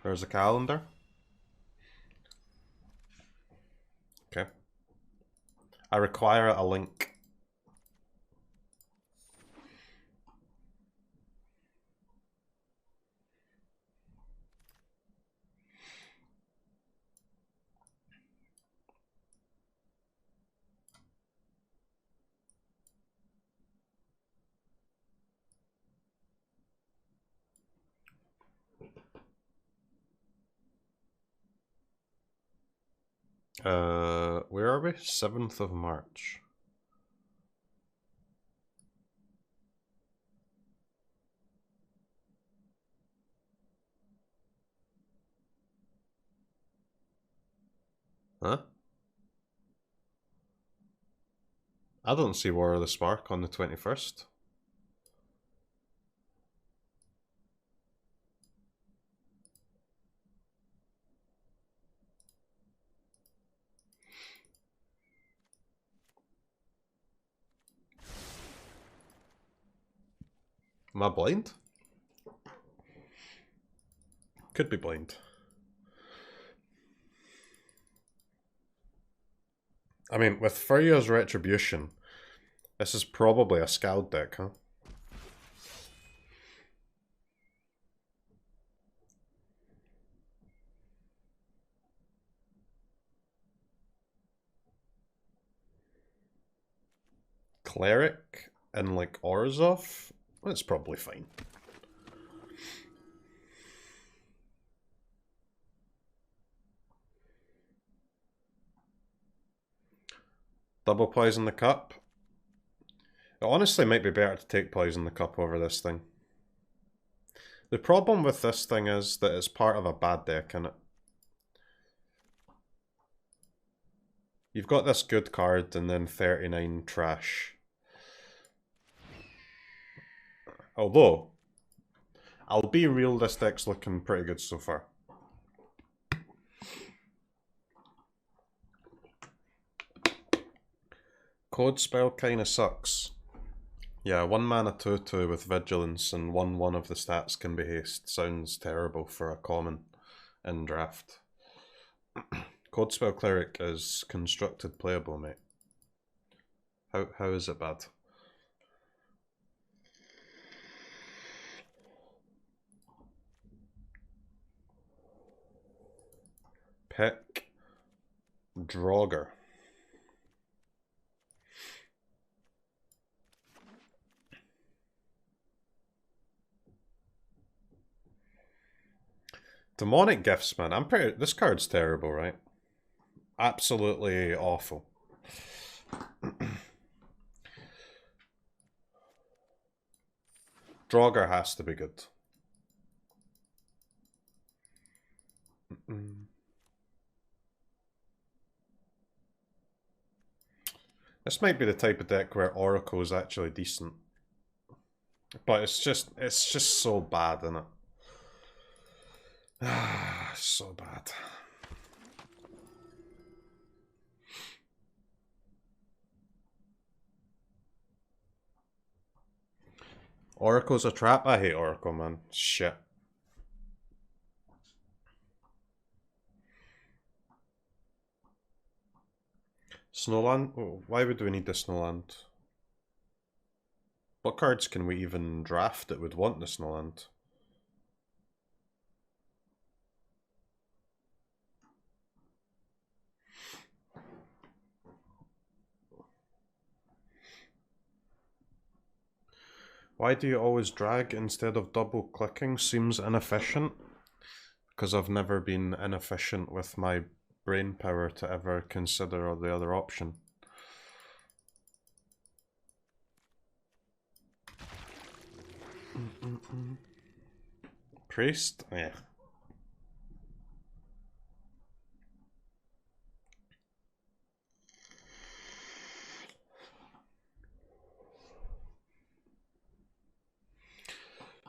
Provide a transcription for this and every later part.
There's a calendar. Okay. I require a link. Where are we? 7th of March. Huh? I don't see War of the Spark on the 21st. Am I blind? Could be blind. I mean, with Furrier's Retribution, this is probably a Scald deck, huh? Cleric and like Orzhov? That's probably fine. Double Poison the Cup. It honestly might be better to take Poison the Cup over this thing. The problem with this thing is that it's part of a bad deck, innit? You've got this good card and then 39 trash. Although, I'll be real, this deck's looking pretty good so far. Code Spell kinda sucks. Yeah, 1 mana 2/2 with Vigilance and 1/1 of the stats can be haste. Sounds terrible for a common in draft. Code Spell Cleric is constructed playable, mate. How is it bad? Pick Draugr. Demonic Gifts, man. This card's terrible, right? Absolutely awful. Draugr has to be good. This might be the type of deck where Oracle is actually decent. But it's just so bad, isn't it? So bad. Oracle's a trap? I hate Oracle, man. Shit. Snowland? Oh, why would we need the Snowland? What cards can we even draft that would want the Snowland? Why do you always drag instead of double clicking? Seems inefficient. Because I've never been inefficient with my brain power to ever consider the other option. Priest? Yeah.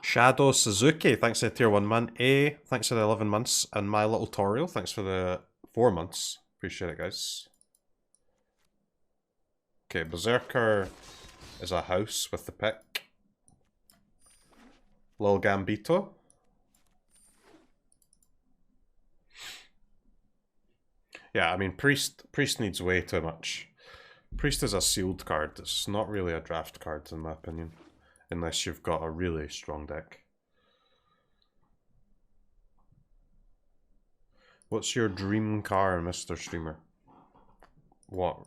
Shadow Suzuki, thanks for the tier 1 man. A, thanks for the 11 months. And My Little Toriel, thanks for the 4 months. Appreciate it, guys. Okay, Berserker is a house with the pick. Lil Gambito. Yeah, I mean, Priest needs way too much. Priest is a sealed card. It's not really a draft card, in my opinion. Unless you've got a really strong deck. What's your dream car, Mr. Streamer? What?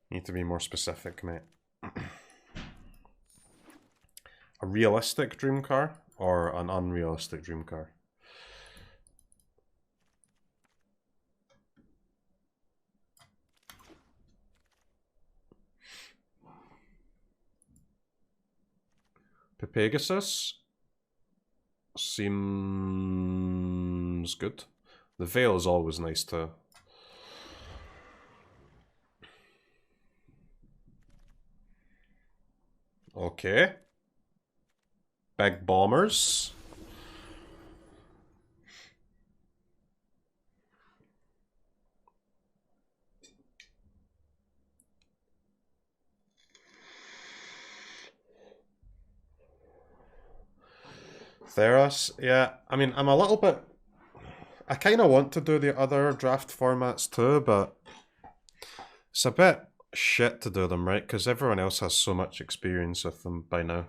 Need to be more specific, mate. A realistic dream car or an unrealistic dream car? Pegasus seems good. The Veil is always nice too. Okay. Big Bombers. Theros, yeah. I mean, I'm a little bit... I kind of want to do the other draft formats too, but it's a bit shit to do them, right? Because everyone else has so much experience with them by now.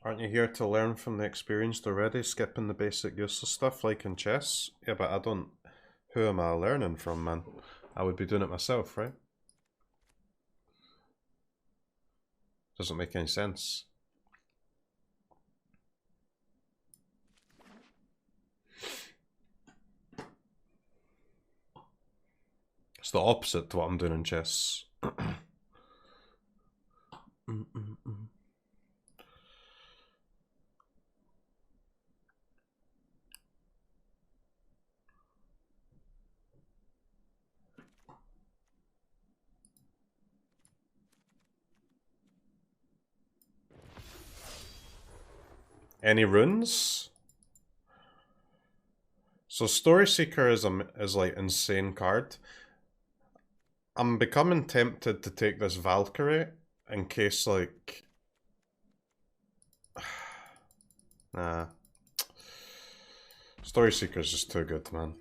Aren't you here to learn from the experienced already, skipping the basic useless stuff like in chess? Yeah, but I don't... Who am I learning from, man? I would be doing it myself, right? Doesn't make any sense. It's the opposite to what I'm doing in chess. Any runes? So Story Seeker is like insane card. I'm becoming tempted to take this Valkyrie in case like... Nah. Story Seeker is just too good, man.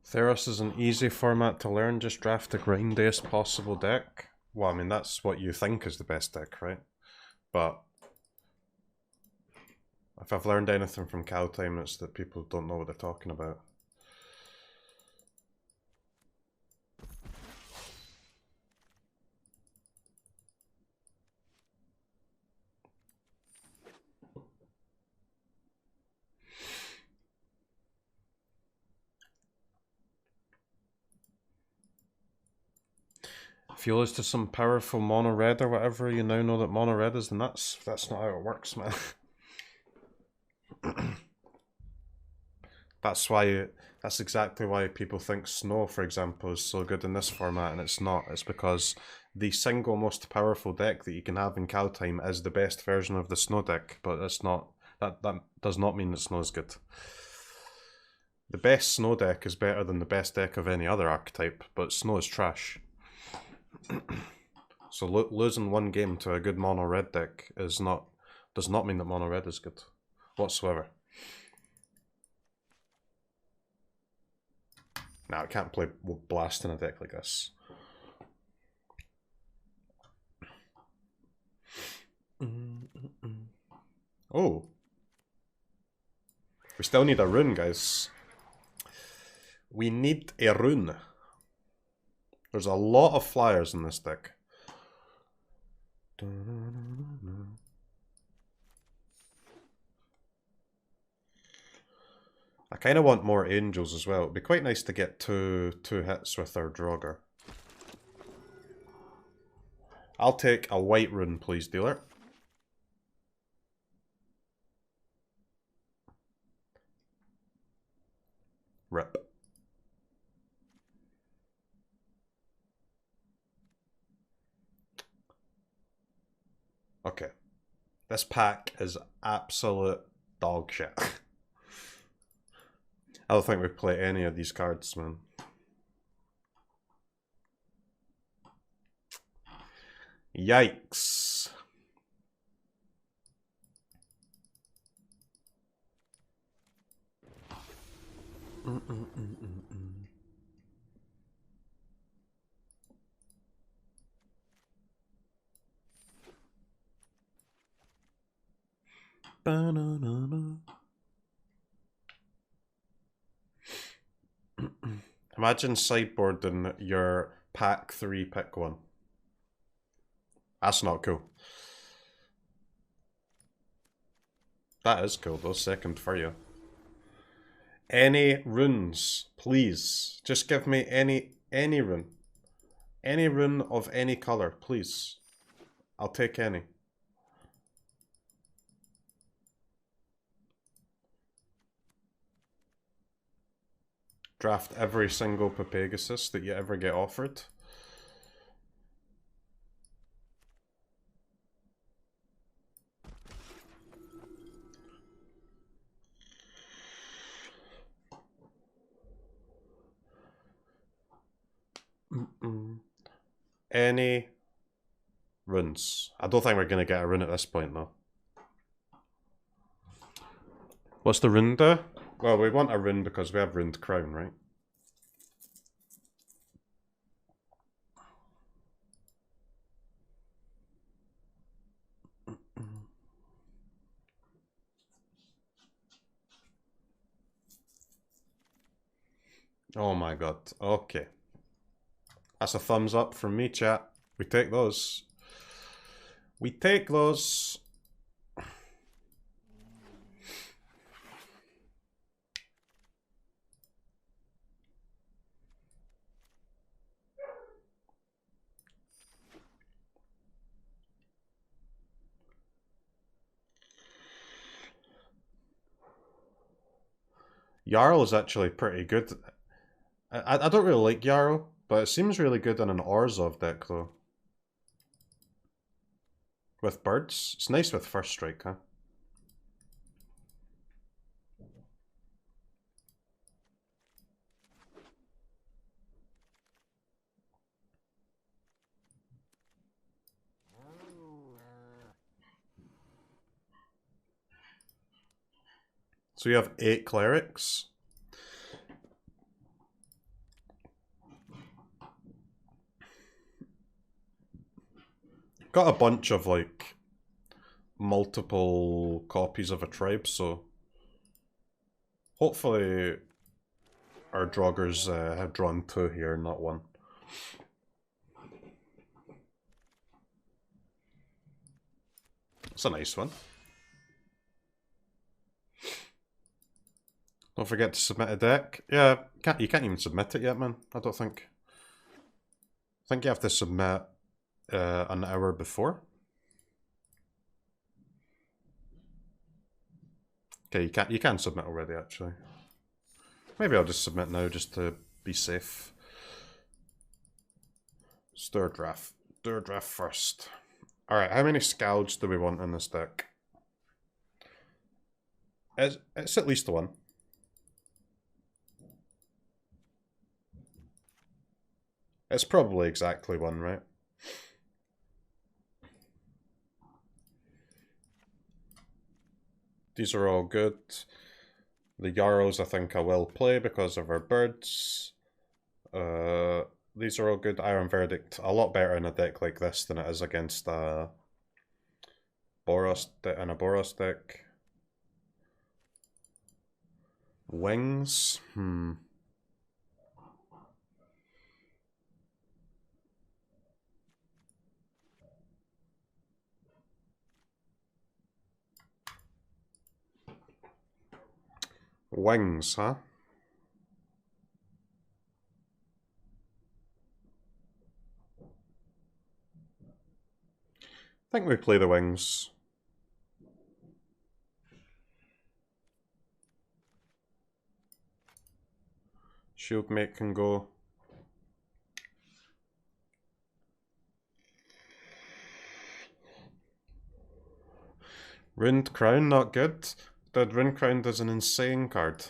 Theros is an easy format to learn, just draft the grindiest possible deck. Well, I mean, that's what you think is the best deck, right? But if I've learned anything from Kaldheim, it's that people don't know what they're talking about. If you lose to some powerful mono red or whatever, you now know that mono red is the nuts. That's not how it works, man. That's exactly why people think Snow, for example, is so good in this format, and it's not. It's because the single most powerful deck that you can have in Kaldheim is the best version of the Snow deck, but that's not... That does not mean that Snow is good. The best Snow deck is better than the best deck of any other archetype, but Snow is trash. So losing one game to a good mono red deck does not mean that mono red is good whatsoever. Now I can't play Blast in a deck like this. Oh. We still need a rune, guys. We need a rune. There's a lot of flyers in this deck. I kind of want more angels as well. It'd be quite nice to get two hits with our Draugr. I'll take a white rune, please, dealer. Rip. Okay. This pack is absolute dog shit. I don't think we play any of these cards, man. Yikes. Banana. Imagine sideboarding your pack 3 pick 1. That's not cool. That is cool though, second for you. Any runes, please. Just give me any rune. Any rune of any color, please. I'll take any. Draft every single Pegasus that you ever get offered. Any runes. I don't think we're going to get a rune at this point though. What's the rune do? Well, we want a rune because we have runed crown, right? Oh my god. Okay. That's a thumbs up from me, chat. We take those. We take those. Jarl is actually pretty good. I don't really like Jarl, but it seems really good in an Orzhov deck though. With birds. It's nice with first strike, huh? So you have 8 clerics. Got a bunch of like multiple copies of a tribe, so hopefully our Draugrs have drawn 2 here, not 1. It's a nice one. Don't forget to submit a deck. Yeah, you can't even submit it yet, man. I don't think. I think you have to submit an hour before. Okay, you can submit already, actually. Maybe I'll just submit now just to be safe. Stir draft. Stir draft first. Alright, how many Scouds do we want in this deck? It's at least 1. It's probably exactly 1, right? These are all good. The Yarrows I think I will play because of our birds. These are all good. Iron Verdict, a lot better in a deck like this than it is against a Boros deck. Wings? Wings, huh? I think we play the wings. Shieldmate can go. Ruined Crown, not good. That Ruined Crown is an insane card.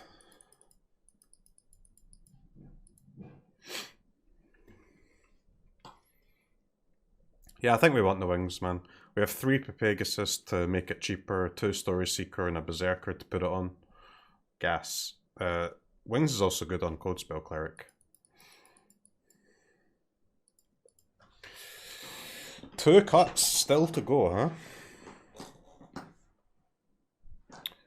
Yeah, I think we want the wings, man. We have 3 Pegasus to make it cheaper, 2 Story Seeker and a Berserker to put it on. Gas. Wings is also good on Codespell Cleric. 2 cuts still to go, huh?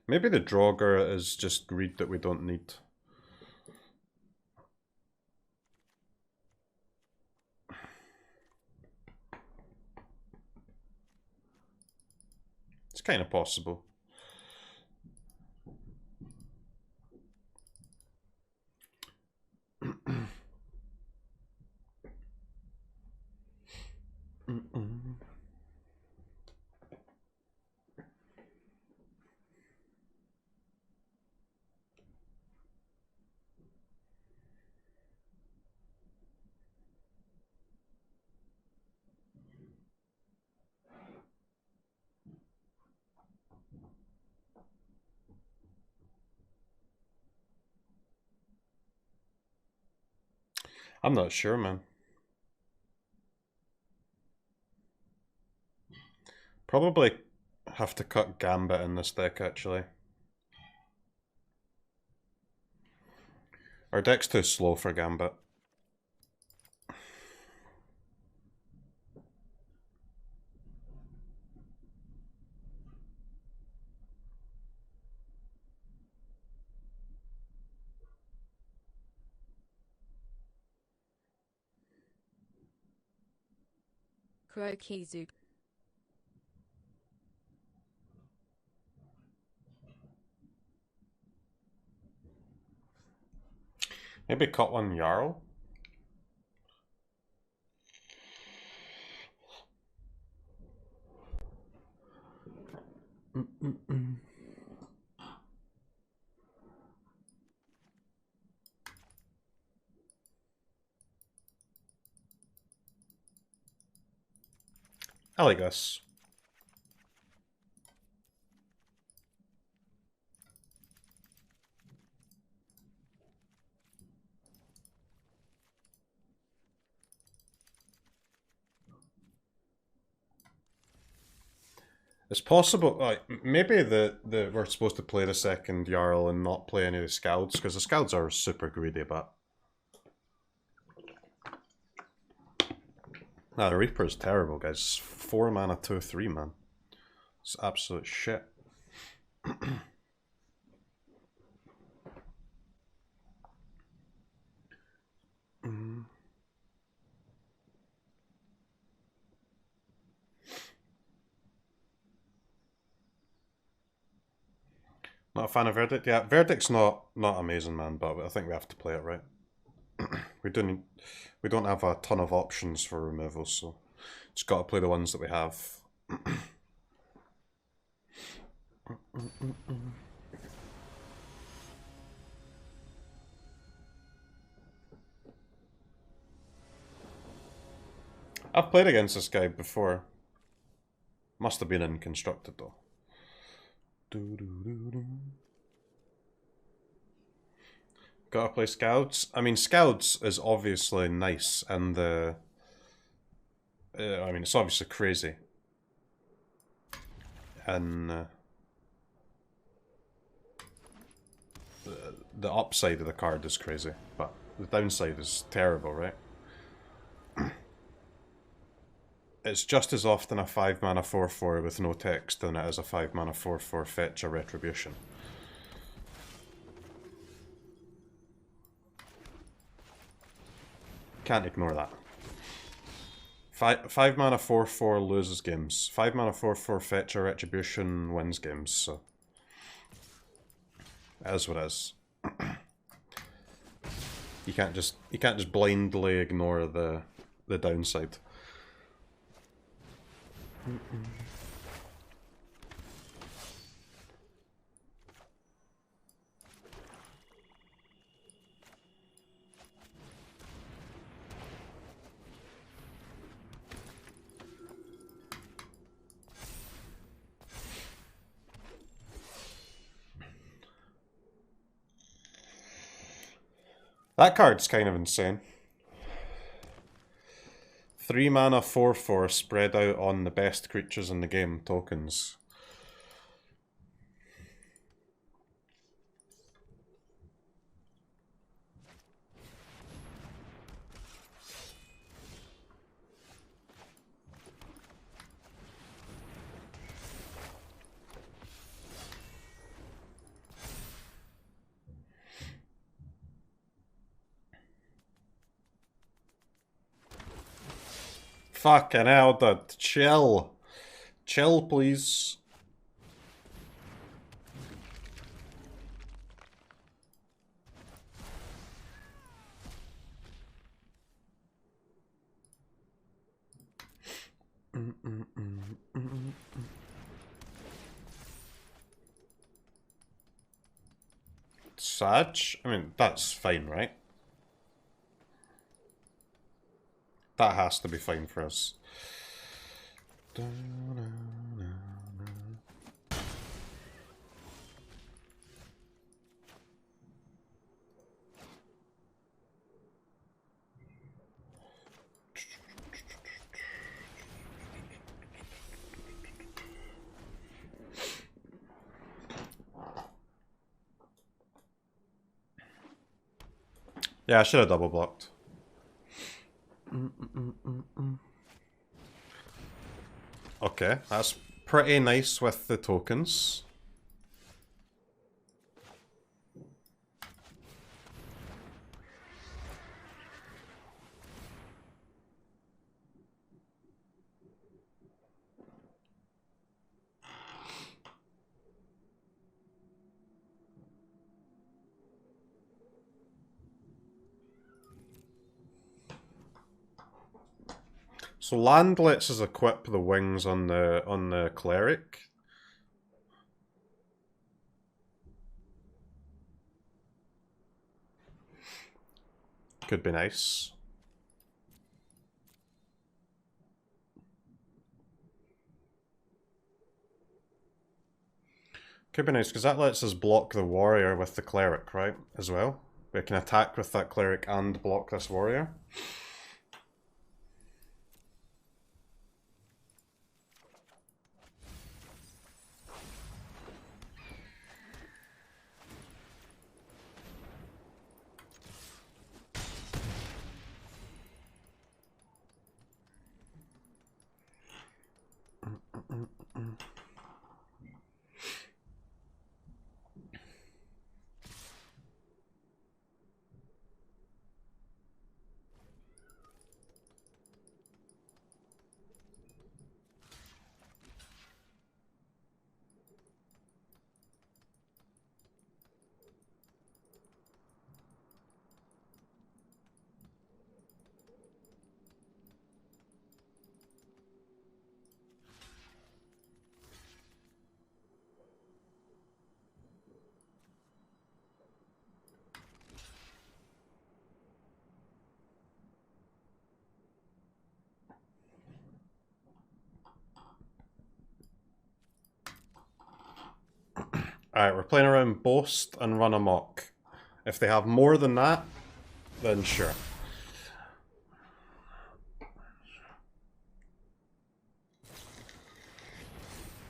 Maybe the Draugr is just greed that we don't need. It's kind of possible. I'm not sure, man. Probably have to cut Gambit in this deck, actually. Our deck's too slow for Gambit. CROKEYZ. Maybe cut one Jarl? I like this. It's possible, like, maybe we're supposed to play the second Jarl and not play any of the Scouts, because the Scouts are super greedy, but... Nah, the Reaper is terrible, guys. 4 mana, 2/3, man. It's absolute shit. Not a fan of Verdict? Yeah, Verdict's not amazing, man, but I think we have to play it right. we don't have a ton of options for removals, so just got to play the ones that we have. I've played against this guy before. Must have been in Constructed though. Gotta play Scouts. I mean, Scouts is obviously nice, and I mean, it's obviously crazy. And the upside of the card is crazy, but the downside is terrible, right? It's just as often a 5 mana 4/4 with no text than it is a 5 mana 4/4 fetch a Retribution. Can't ignore that. 5 mana 4/4 loses games. 5 mana 4/4 fetch or retribution wins games. So it is what it is. You can't just blindly ignore the downside. That card's kind of insane. 3 mana 4/4 spread out on the best creatures in the game tokens. Fucking hell, dude. Chill. Chill, please. Sag? I mean, that's fine, right? That has to be fine for us. Yeah, I should have double blocked. Okay, that's pretty nice with the tokens. So land lets us equip the wings on the cleric. Could be nice. Could be nice because that lets us block the warrior with the cleric, right? As well. We can attack with that cleric and block this warrior. Alright, we're playing around Boast and Run Amok. If they have more than that, then sure.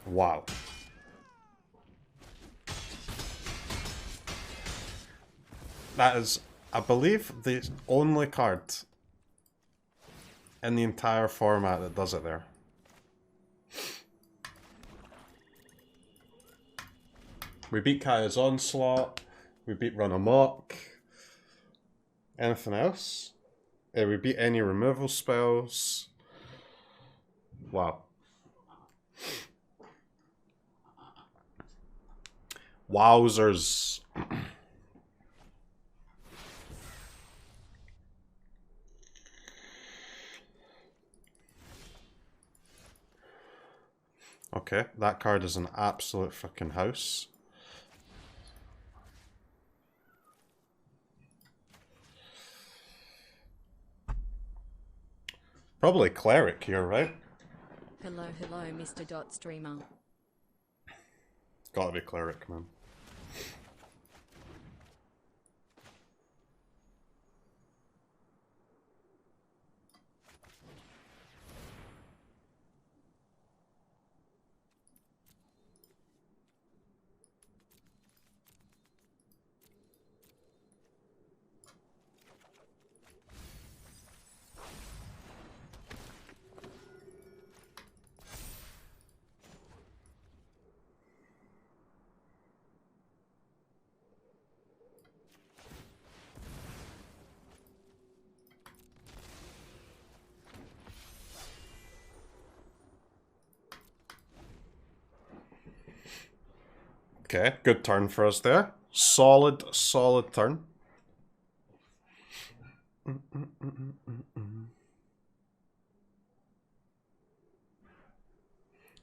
Wow. That is, I believe, the only card in the entire format that does it there. We beat Kaya's Onslaught. We beat Run Amok. Anything else? We beat any removal spells. Wow. Wowzers. Okay, that card is an absolute fucking house. Probably Cleric here, right? Hello, hello, Mr. Dot Streamer. Gotta be Cleric, man. Okay, good turn for us there. Solid turn.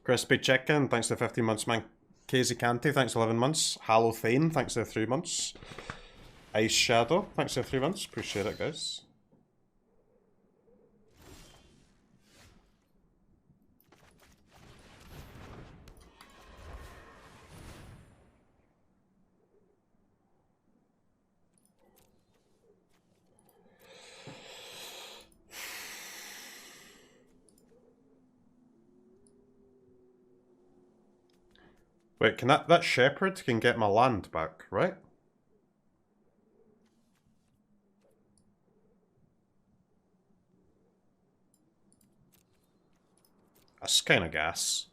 Crispy Chicken, thanks to 15 months, man. KZ Canty, thanks to 11 months. Halothane, thanks to 3 months. Ice Shadow, thanks to 3 months. Appreciate it, guys. Wait, can that shepherd can get my land back, right? That's kind of gas.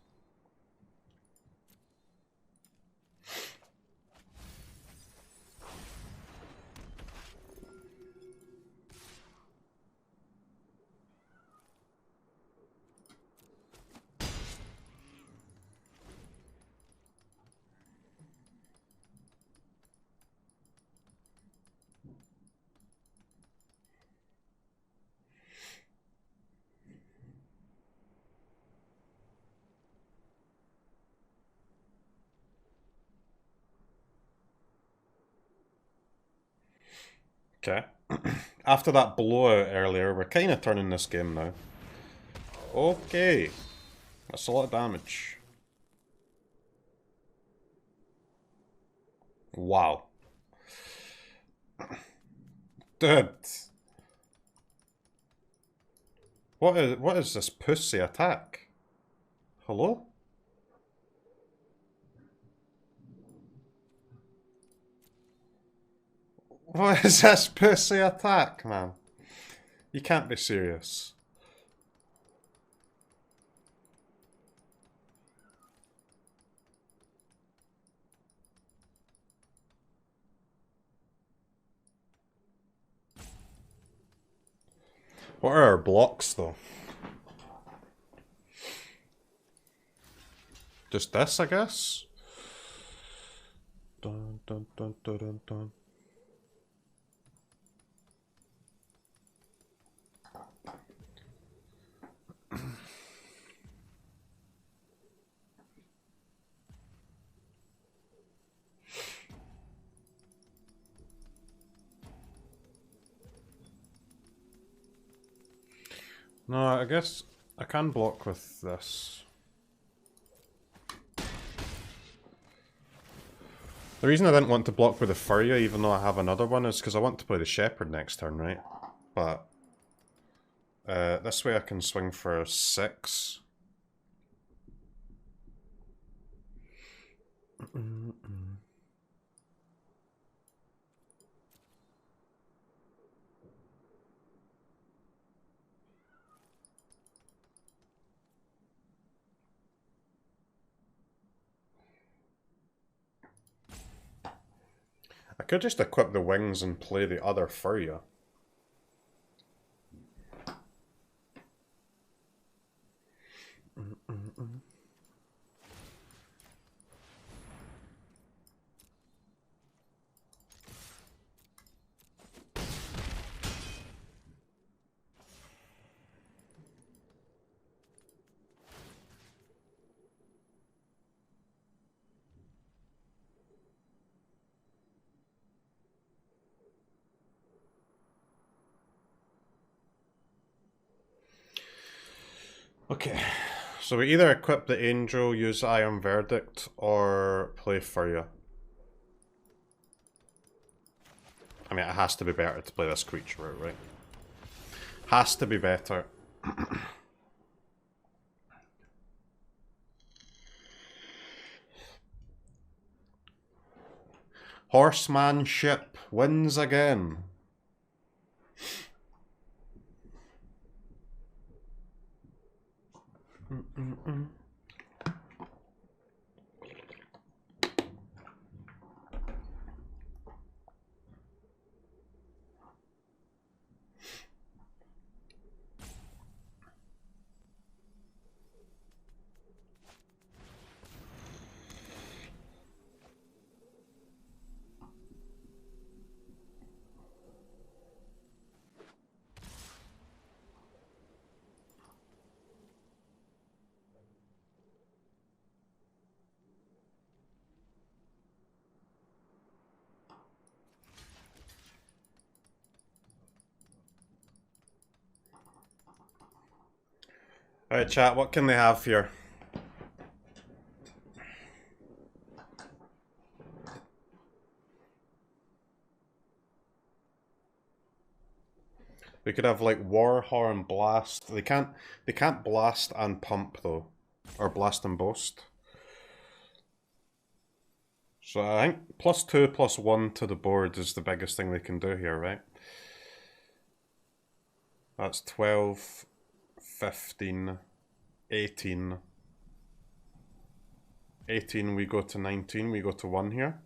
Okay. After that blowout earlier, we're kind of turning this game now. Okay. That's a lot of damage. Wow. Dude. What is this pussy attack? Hello? What is this pussy attack, man? You can't be serious. What are our blocks, though? Just this, I guess? Dun, dun, dun, dun, dun, dun. No, I guess I can block with this. The reason I didn't want to block with the Furya, even though I have another one, is because I want to play the Shepherd next turn, right? But this way I can swing for 6. I could just equip the wings and play the other Furya. Okay, so we either equip the Angel, use Iron Verdict, or play Furia. I mean, it has to be better to play this creature route, right? Has to be better. Horsemanship wins again. Alright, chat, what can they have here? We could have like Warhorn Blast. They can't blast and pump though. Or blast and boast. So I think +2/+1 to the board is the biggest thing they can do here, right? That's 12, 15, 18. 18 we go to 19, we go to 1 here.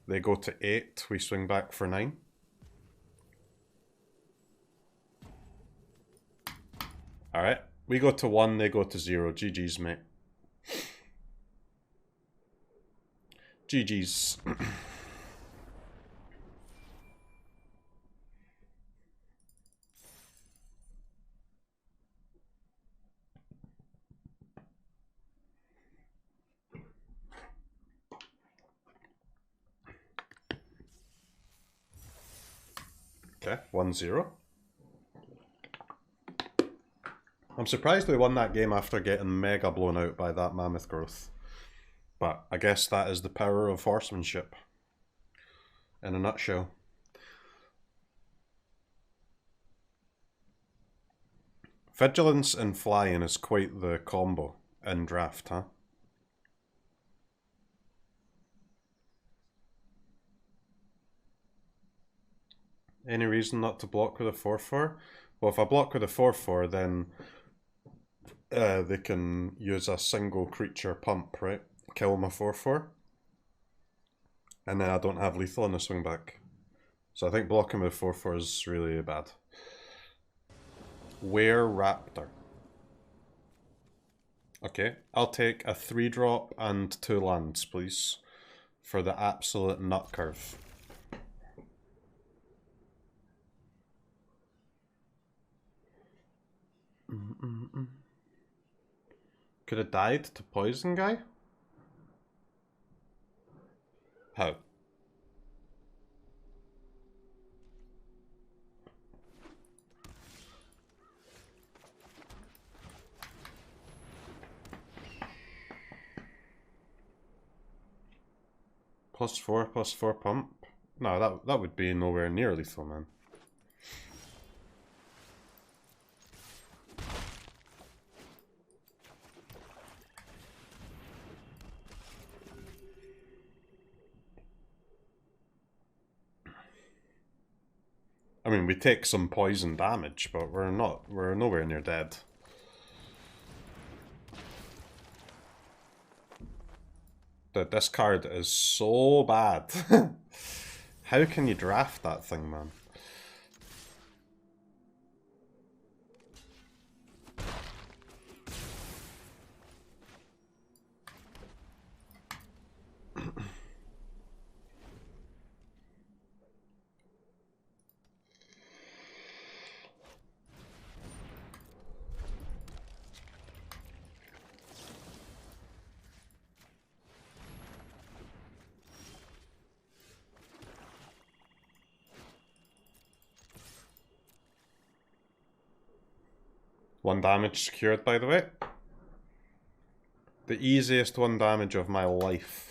They go to 8, we swing back for 9. Alright, we go to 1, they go to 0. GG's, mate. GG's. Okay, 1-0. I'm surprised we won that game after getting mega blown out by that mammoth growth. But I guess that is the power of horsemanship. In a nutshell. Vigilance and flying is quite the combo in draft, huh? Any reason not to block with a 4/4? Well, if I block with a 4/4, then they can use a single creature pump, right? Kill my 4/4. And then I don't have lethal in the swing back. So I think blocking with 4/4 is really bad. Were Raptor. Okay, I'll take a 3-drop and 2 lands, please. For the absolute nut curve. Could have died to poison guy? How? +4/+4 pump? No, that would be nowhere near lethal, man. I mean, we take some poison damage, but we're nowhere near dead. This card is so bad. How can you draft that thing, man? 1 damage secured, by the way. The easiest 1 damage of my life.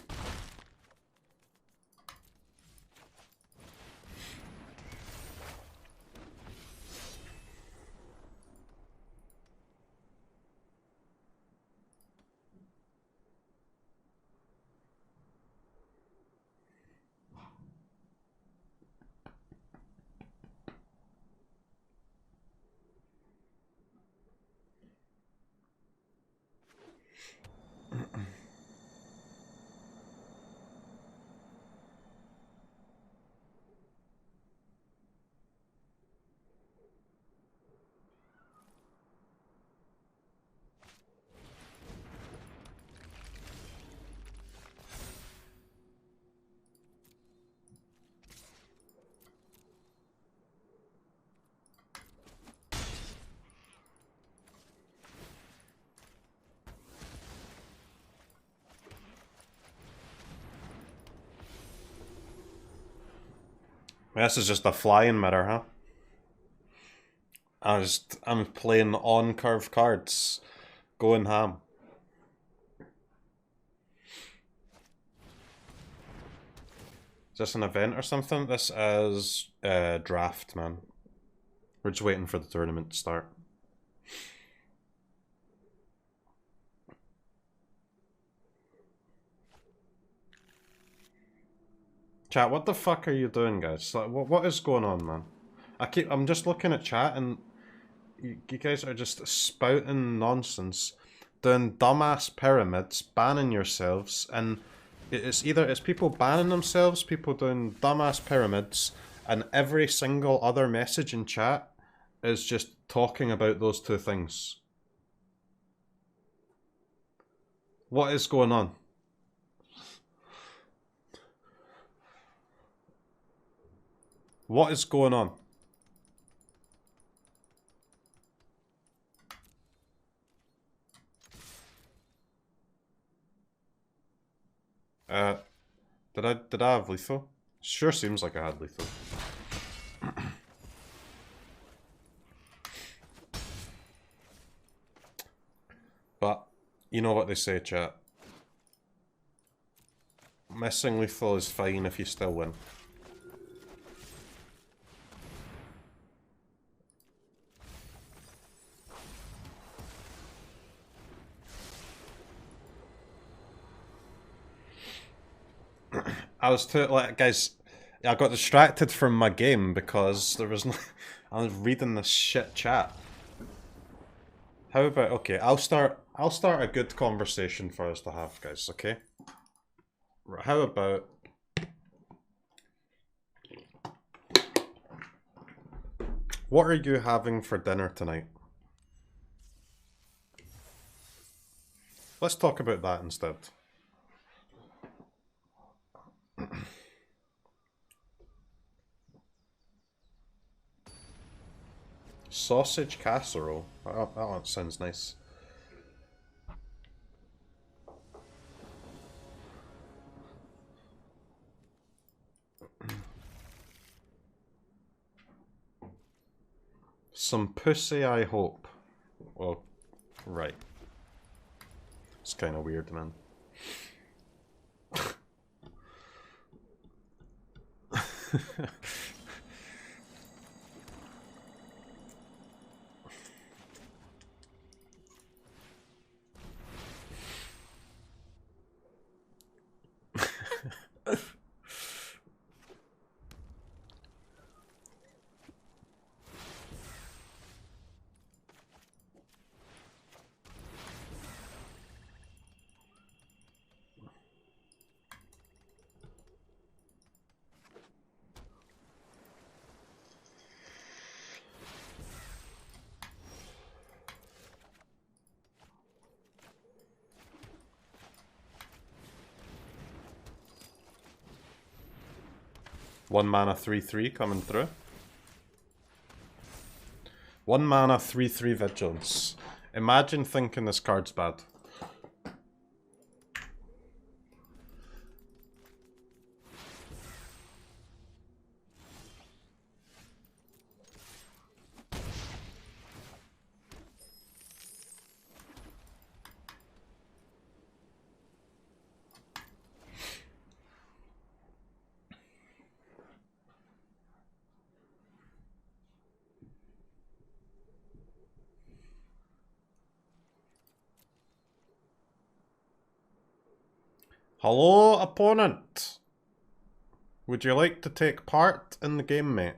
This is just a flying mirror, huh? I'm playing on curve cards, going ham. Is this an event or something? This is draft, man. We're just waiting for the tournament to start. Chat, what the fuck are you doing, guys? Like, what is going on, man? I'm just looking at chat and you guys are just spouting nonsense, doing dumbass pyramids, banning yourselves, and it's people banning themselves, people doing dumbass pyramids, and every single other message in chat is just talking about those two things. What is going on? What is going on? Did I have lethal? Sure seems like I had lethal. But you know what they say, chat. Missing lethal is fine if you still win. I was too, like, guys, I got distracted from my game because there was no, I was reading this shit chat. How about, okay, I'll start a good conversation for us to have, guys, okay? How about what are you having for dinner tonight? Let's talk about that instead. Sausage casserole. Oh, that one sounds nice. Some pussy, I hope. Well, right. It's kind of weird, man. One mana 3/3 coming through. 1 mana 3/3 Vigilance. Imagine thinking this card's bad. Hello, opponent. Would you like to take part in the game, mate?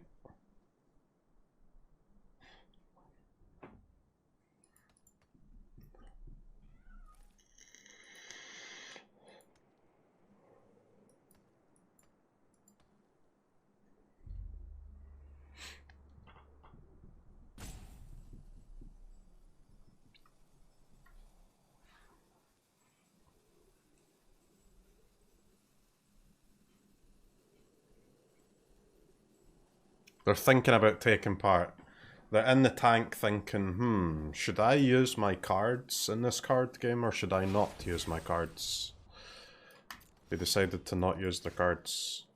They're thinking about taking part. They're in the tank thinking, should I use my cards in this card game or should I not use my cards? They decided to not use the cards.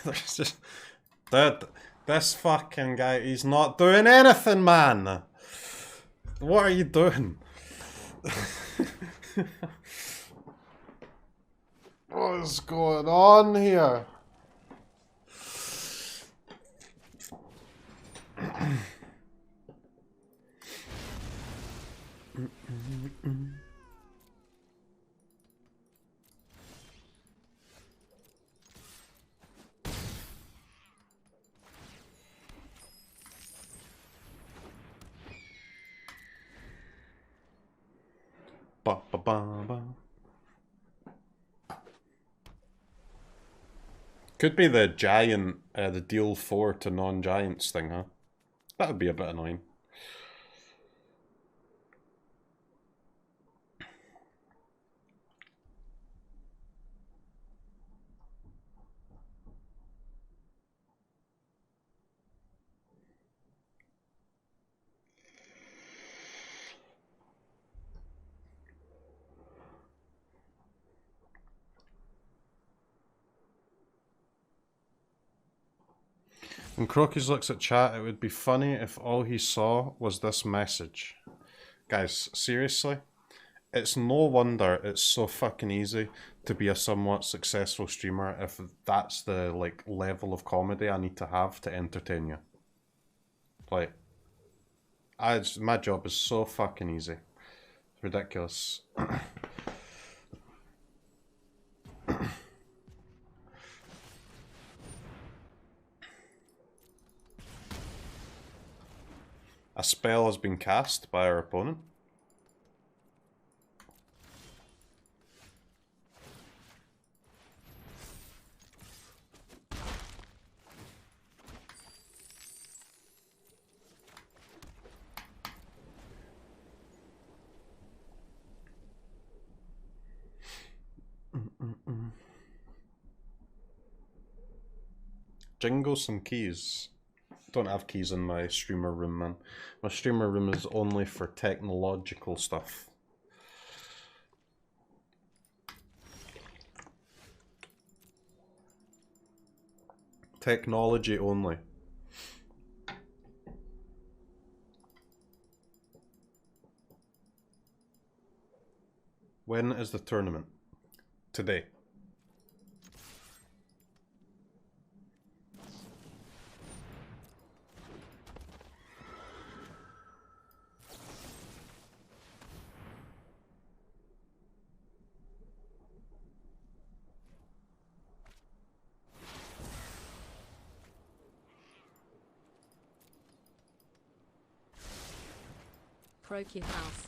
There's just... Dude, this fucking guy, he's not doing anything, man! What are you doing? What is going on here? Ba, ba, ba, ba. Could be the giant, the deal 4 to non-giants thing, huh? That would be a bit annoying. When CROKEYZ looks at chat, it would be funny if all he saw was this message. Guys, seriously? It's no wonder it's so fucking easy to be a somewhat successful streamer if that's the, like, level of comedy I need to have to entertain you. Like, my job is so fucking easy. It's ridiculous. A spell has been cast by our opponent. Jingle some keys. Don't have keys in my streamer room, man. My streamer room is only for technological stuff. Technology only. When is the tournament? Today. CROKEYZ house.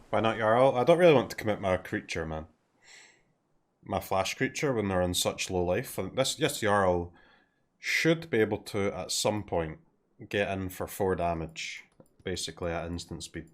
Why not Jarl? I don't really want to commit my creature, man. My flash creature when they're on such low life. This Jarl should be able to, at some point, get in for 4 damage. Basically at instant speed.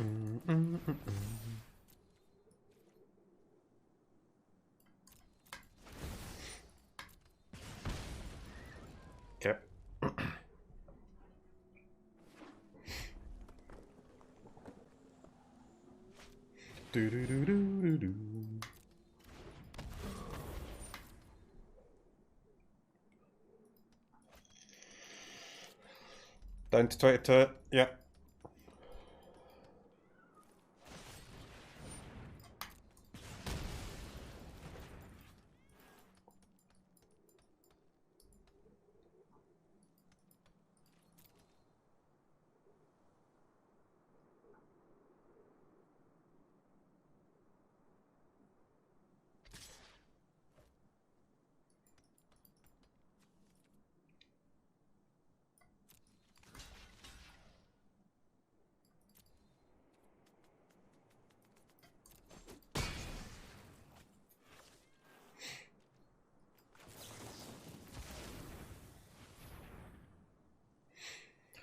Okay. Do do do do do do. Down to 22. Yeah.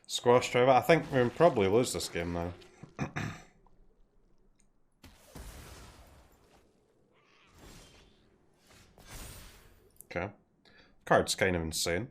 Squash driver. I think we'll probably lose this game now. Okay. Card's kind of insane.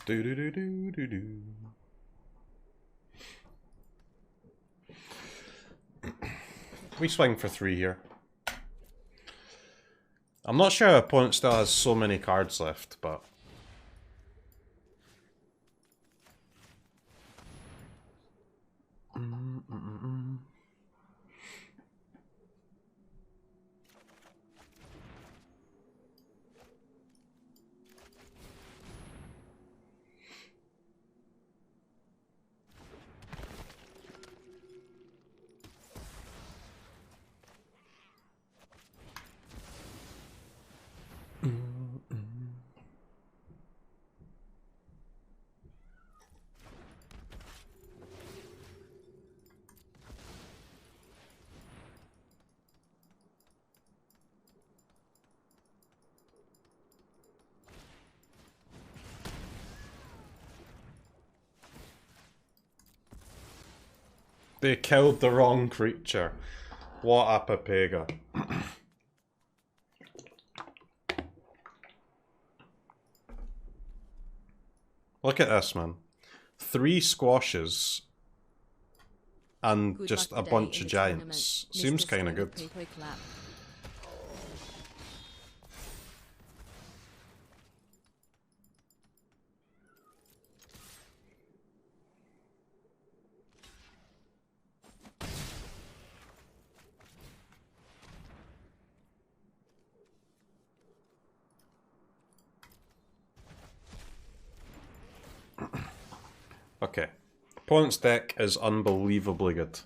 Do do do do do do. We swing for 3 here. I'm not sure our opponent still has so many cards left, but... They killed the wrong creature. What a papega. Look at this, man. 3 squashes and Good just luck a today bunch in of the tournament, giants. Mr. Seems kind of Stone good. People Clap. Okay. Opponent's deck is unbelievably good.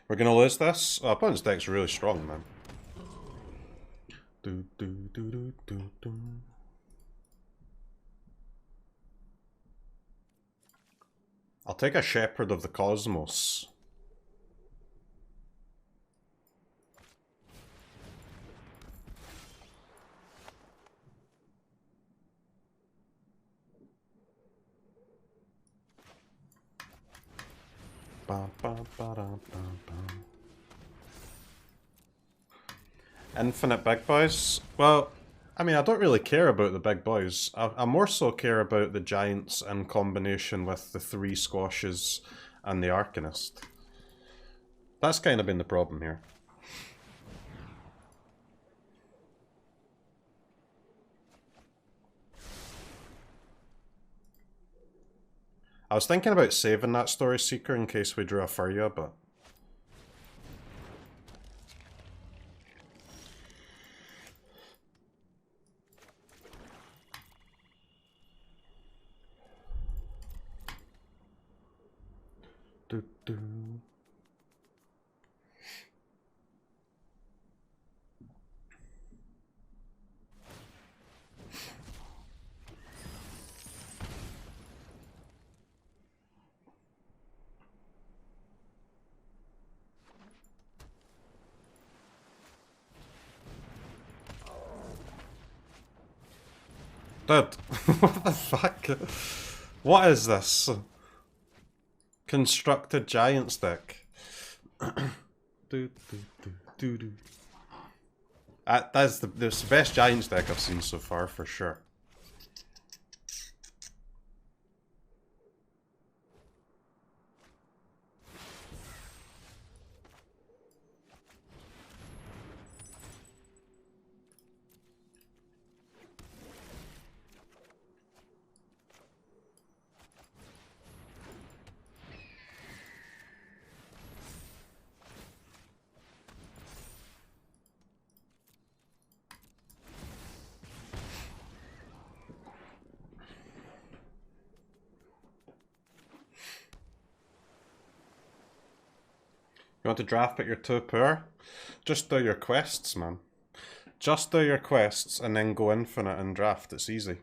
We're gonna lose this? Oh, opponent's deck's really strong, man. Do, do, do, do, do, do. I'll take a Shepherd of the Cosmos. Ba, ba, ba, da, ba, ba. Infinite big boys? Well, I mean, I don't really care about the big boys. I more so care about the giants in combination with the 3 squashes and the Arcanist. That's kind of been the problem here. I was thinking about saving that Story Seeker in case we drew a Furya, but... do. Dude, what the fuck? What is this? Constructed Giants deck. That's the best Giants deck I've seen so far, for sure. You want to draft but you're too poor? Just do your quests, man. Just do your quests and then go infinite and draft. It's easy.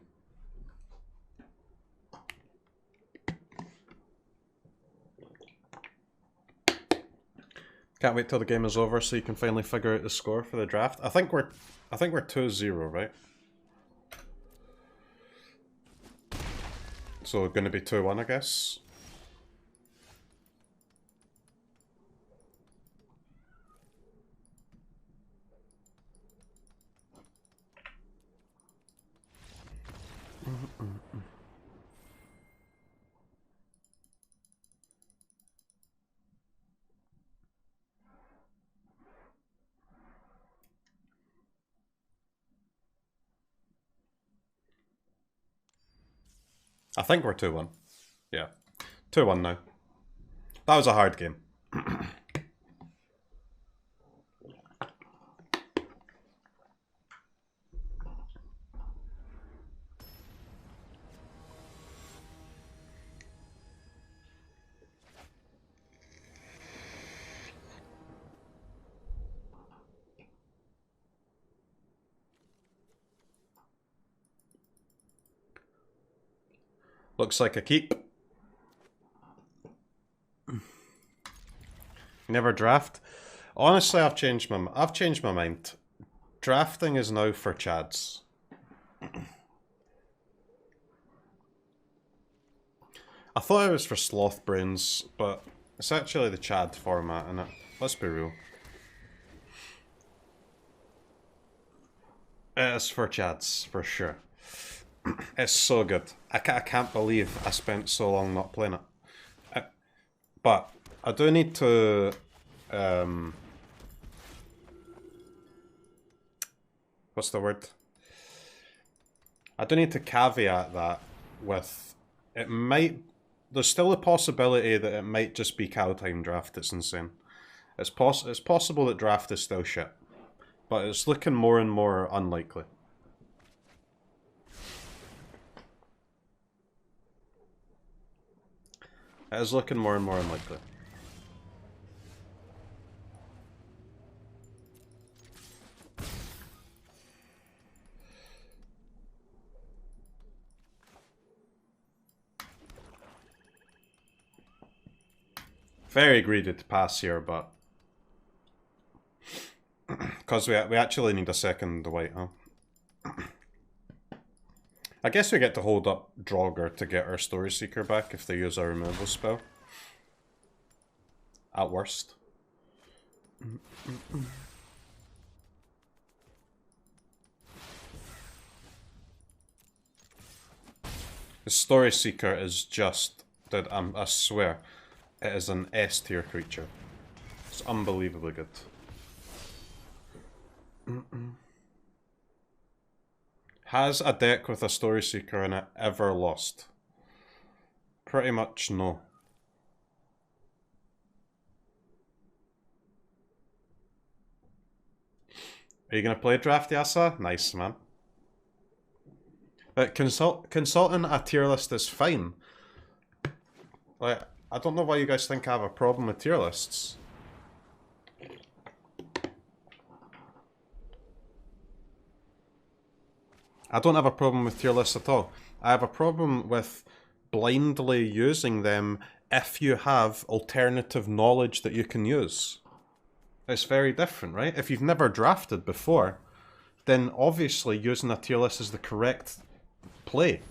Can't wait till the game is over so you can finally figure out the score for the draft. I think we're 2-0, right? So going to be 2-1, I guess. I think we're 2-1. Yeah. 2-1 now. That was a hard game. Looks like a keep. You never draft? Honestly, I've changed my mind. Drafting is now for chads. I thought it was for sloth brains, but it's actually the chad format, and let's be real. It is for chads, for sure. It's so good. I can't believe I spent so long not playing it. But I do need to... what's the word? I do need to caveat that with... It might... There's still a possibility that it might just be Kaldheim draft that's insane. It's possible that draft is still shit. But it's looking more and more unlikely. It is looking more and more unlikely. Very greedy to pass here, but... Because we actually need a second white, huh? I guess we get to hold up Draugr to get our Story Seeker back if they use our removal spell. At worst. The Story Seeker is just... Dude, I swear, it is an S tier creature. It's unbelievably good. Has a deck with a Story Seeker in it ever lost? Pretty much no. Are you going to play Draft Yasa? Nice, man. But consulting a tier list is fine. Like, I don't know why you guys think I have a problem with tier lists. I don't have a problem with tier lists at all. I have a problem with blindly using them if you have alternative knowledge that you can use. It's very different, right? If you've never drafted before, then obviously using a tier list is the correct play.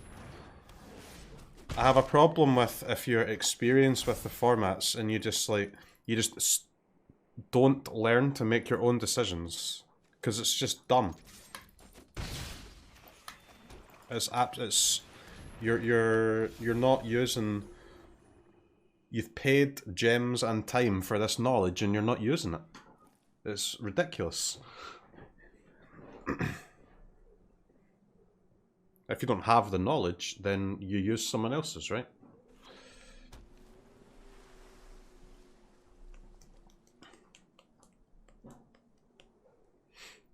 I have a problem with if you're experienced with the formats and you just don't learn to make your own decisions, because it's just dumb. You're not using. You've paid gems and time for this knowledge and you're not using it. It's ridiculous. If you don't have the knowledge, then you use someone else's, right?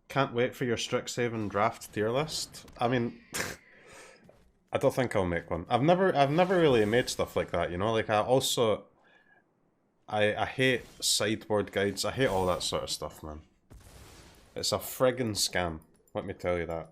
Can't wait for your Strixhaven draft tier list. I mean, I don't think I'll make one. I've never really made stuff like that, you know? Like, I hate sideboard guides. I hate all that sort of stuff, man. It's a friggin' scam. Let me tell you that.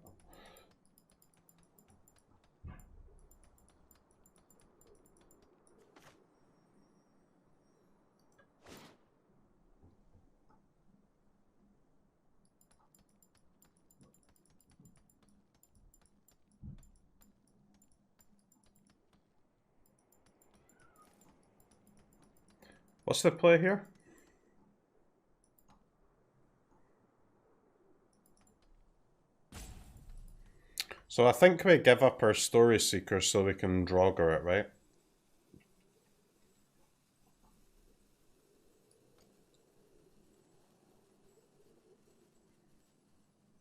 What's the play here? So I think we give up our Story Seeker so we can Draugr it, right?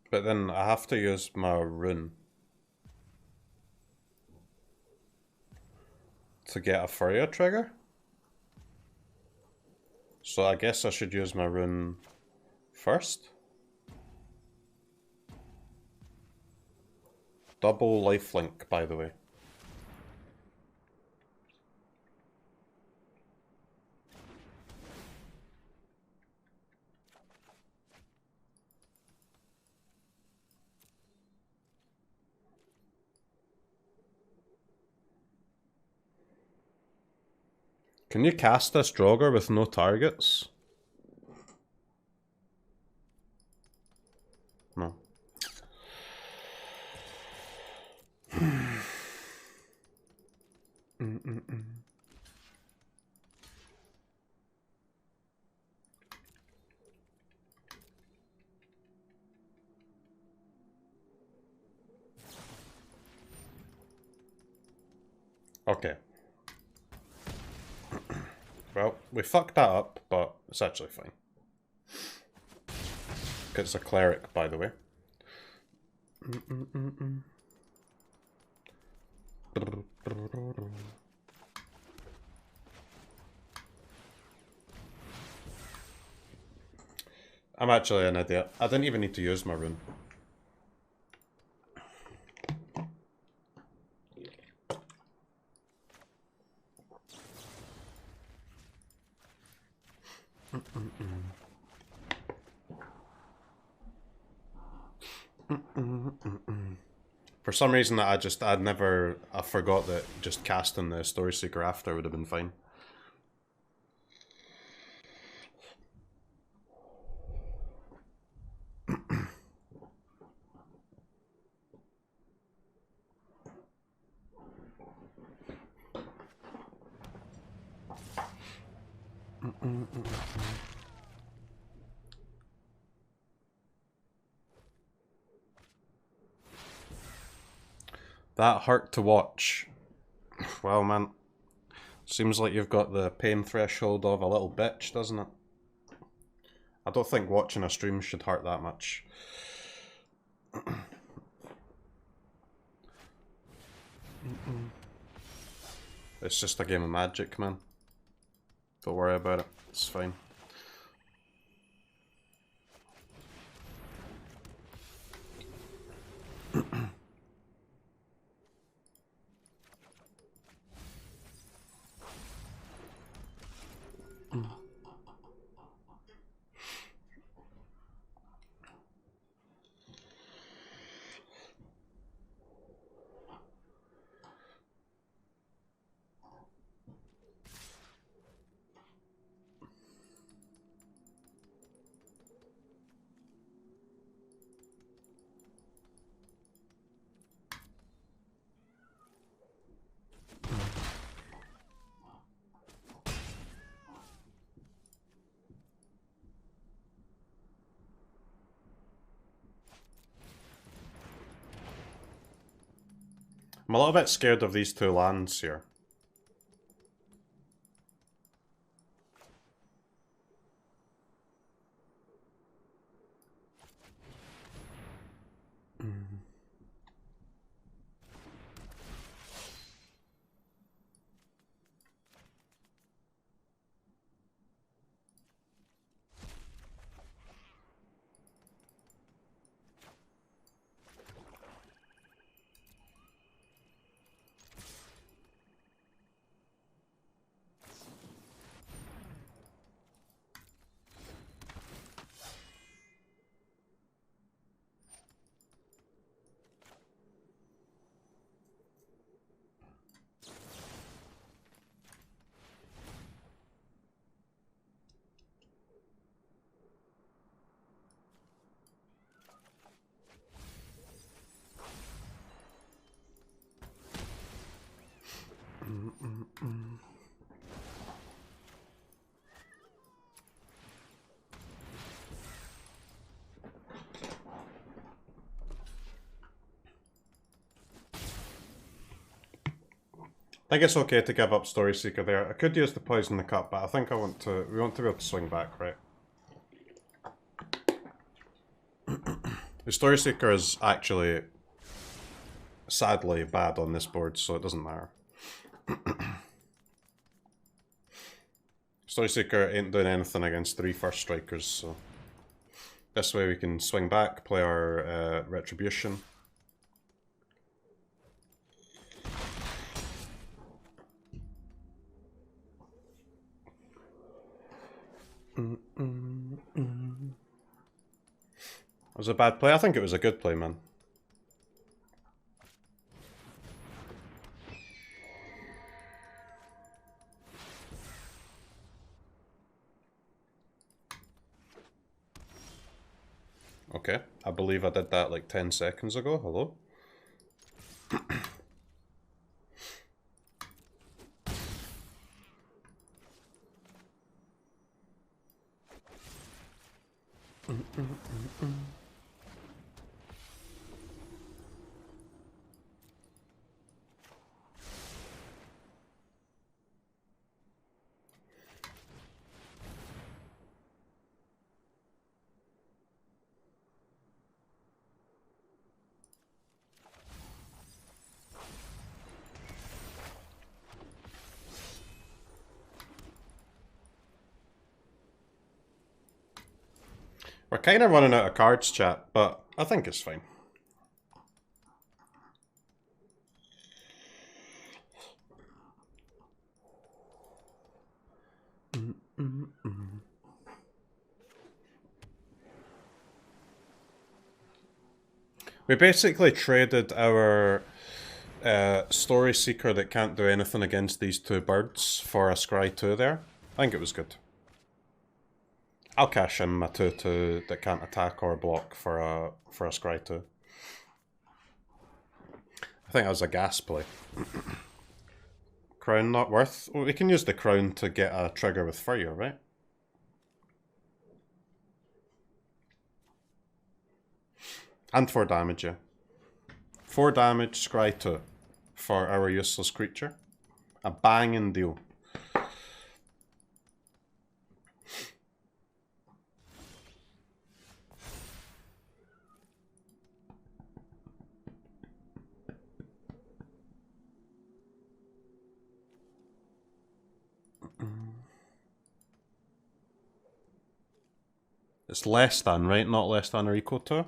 But then I have to use my rune to get a Furrier trigger. So I guess I should use my rune first. Double lifelink, by the way. Can you cast this Draugr with no targets? No. Okay. Well, we fucked that up, but it's actually fine. It's a cleric, by the way. I'm actually an idiot. I didn't even need to use my rune. For some reason I forgot that just casting the Story Seeker after would have been fine. That hurt to watch. Well, man, seems like you've got the pain threshold of a little bitch, doesn't it? I don't think watching a stream should hurt that much. It's just a game of Magic, man. Don't worry about it. It's fine. I'm a little bit scared of these two lands here. I think it's okay to give up Story Seeker there. I could use the Poison the Cup, but I think we want to be able to swing back, right? The Story Seeker is actually sadly bad on this board, so it doesn't matter. Story Seeker ain't doing anything against 3 first strikers, so this way we can swing back, play our Retribution. Was it a bad play? I think it was a good play, man. Okay, I believe I did that like 10 seconds ago. Hello? We're kind of running out of cards, chat, but I think it's fine. We basically traded our Story Seeker that can't do anything against these 2 birds for a Scry 2 there. I think it was good. I'll cash in my 2/2 that can't attack or block for a Scry 2. I think that was a gas play. Crown not worth? Well, we can use the crown to get a trigger with fire, right? And 4 damage, yeah. 4 damage, Scry 2 for our useless creature. A banging deal. It's less than, right? Not less than or equal to?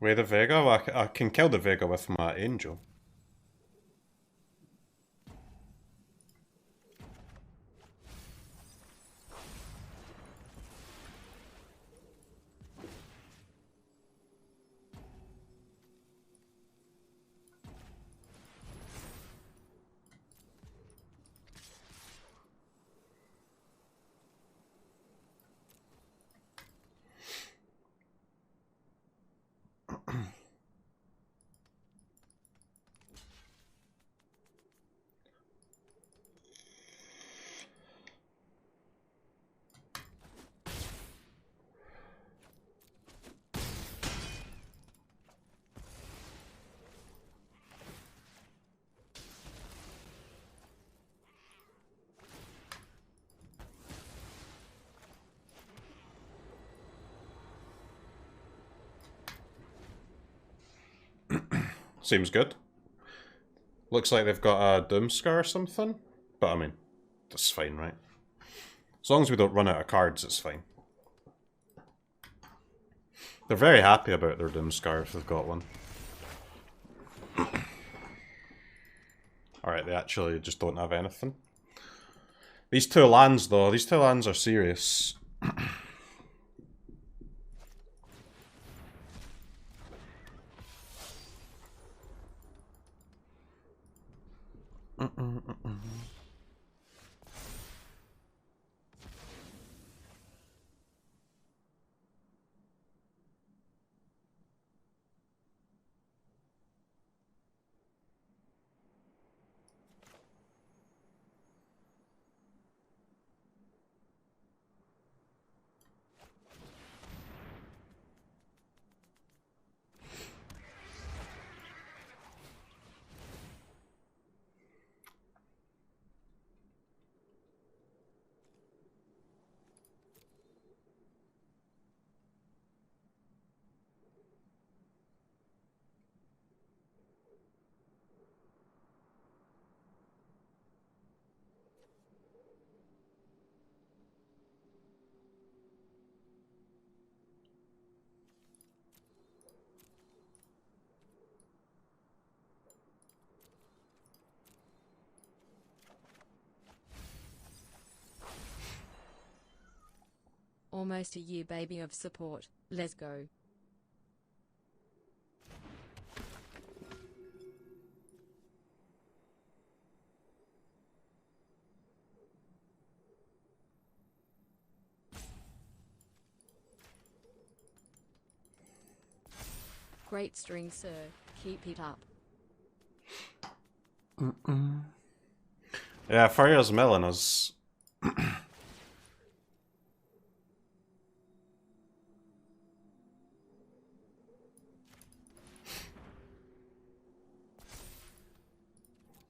With the Vega? Well, I can kill the Vega with my Angel. Seems good. Looks like they've got a Doomscar or something. But I mean, that's fine, right? As long as we don't run out of cards, it's fine. They're very happy about their Doomscar if they've got one. Alright, they actually just don't have anything. These two lands, though, these two lands are serious. Almost a year, baby, of support. Let's go. Great string, sir. Keep it up. Yeah, Furia's milling us.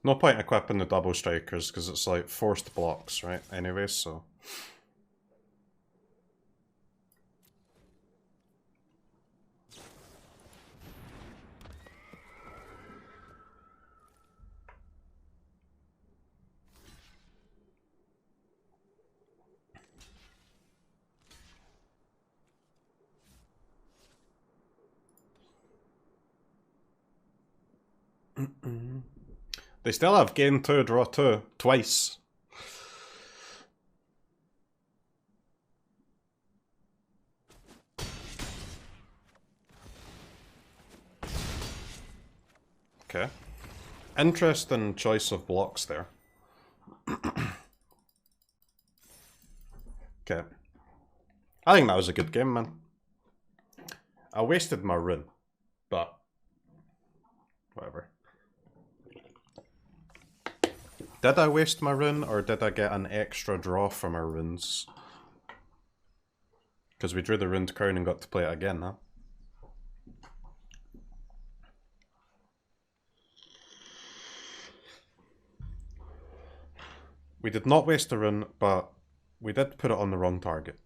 No point equipping the double strikers because it's like forced blocks, right? Anyway, so. They still have game 2, draw 2, twice. Okay. Interesting choice of blocks there. Okay. I think that was a good game, man. I wasted my rune, but whatever. Did I waste my rune, or did I get an extra draw from our runes? Because we drew the runed crown and got to play it again, huh? We did not waste a rune, but we did put it on the wrong target.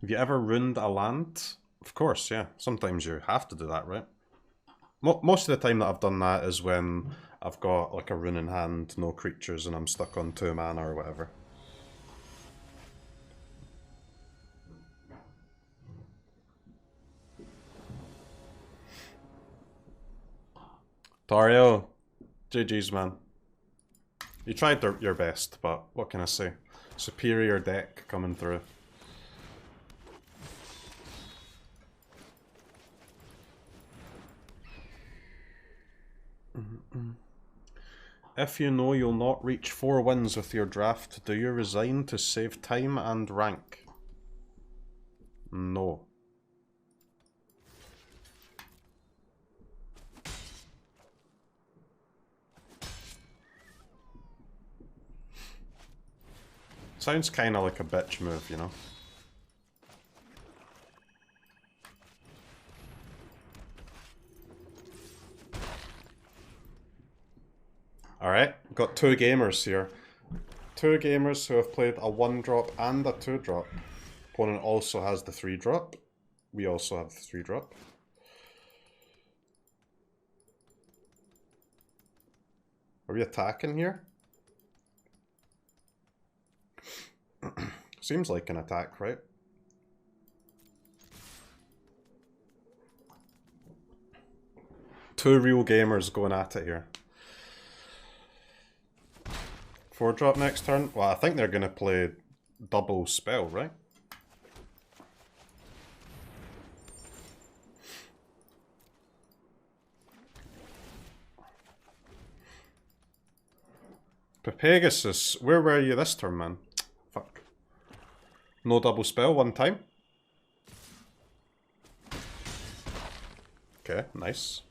Have you ever ruined a land? Of course, yeah. Sometimes you have to do that, right? Most of the time that I've done that is when I've got like a rune in hand, no creatures, and I'm stuck on 2 mana or whatever. Tario, GG's man. You tried your best, but what can I say? Superior deck coming through. If you know you'll not reach 4 wins with your draft, do you resign to save time and rank? No. Sounds kinda like a bitch move, you know? Alright, got 2 gamers here. 2 gamers who have played a 1-drop and a 2-drop. Opponent also has the 3-drop. We also have the 3-drop. Are we attacking here? Seems like an attack, right? Two real gamers going at it here. 4-drop next turn? Well, I think they're going to play double spell, right? Pegasus, where were you this turn, man? Fuck. No double spell, 1 time. Okay, nice.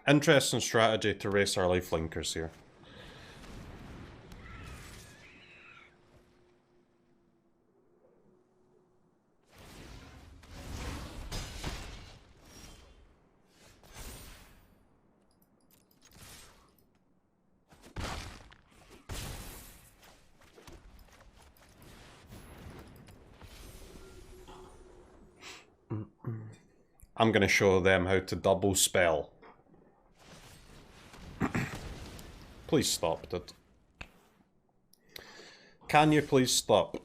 Interesting strategy to race our lifelinkers here. I'm gonna show them how to double spell. Please stop, dude. Can you please stop?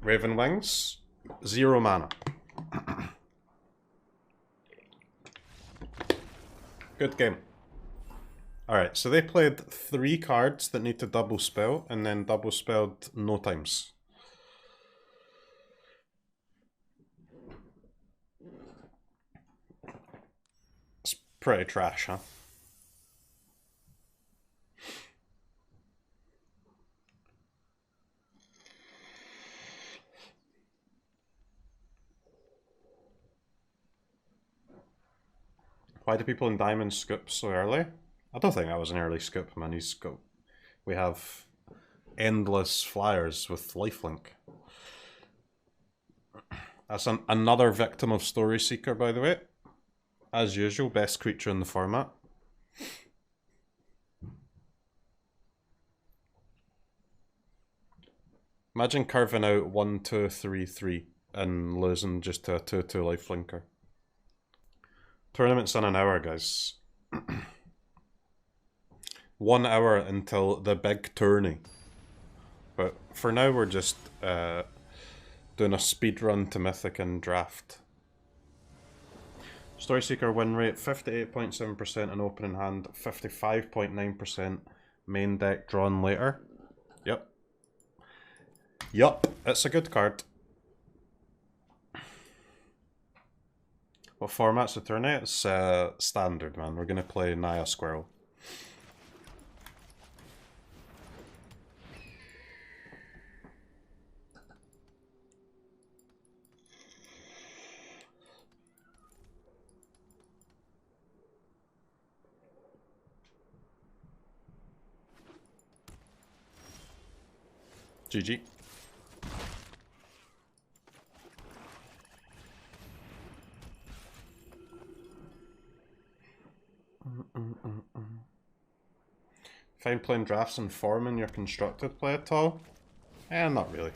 Raven Wings, 0 mana. Good game. Alright, so they played 3 cards that need to double spell, and then double spelled no times. It's pretty trash, huh? Why do people in Diamond scoop so early? I don't think that was an early scoop, man. We have endless flyers with lifelink. That's another victim of Story Seeker, by the way. As usual, best creature in the format. Imagine carving out 1, 2, 3, 3 and losing just to a 2/2 lifelinker. Tournament's in an hour, guys. 1 hour until the big tourney. for now we're just doing a speed run to Mythic and draft. Storyseeker win rate 58.7% in opening hand, 55.9% main deck drawn later. Yep. Yup, it's a good card. What format's the tournament? It's standard, man. We're gonna play Naya Squirrel. GG. Find playing drafts and form in your constructed play at all? Not really.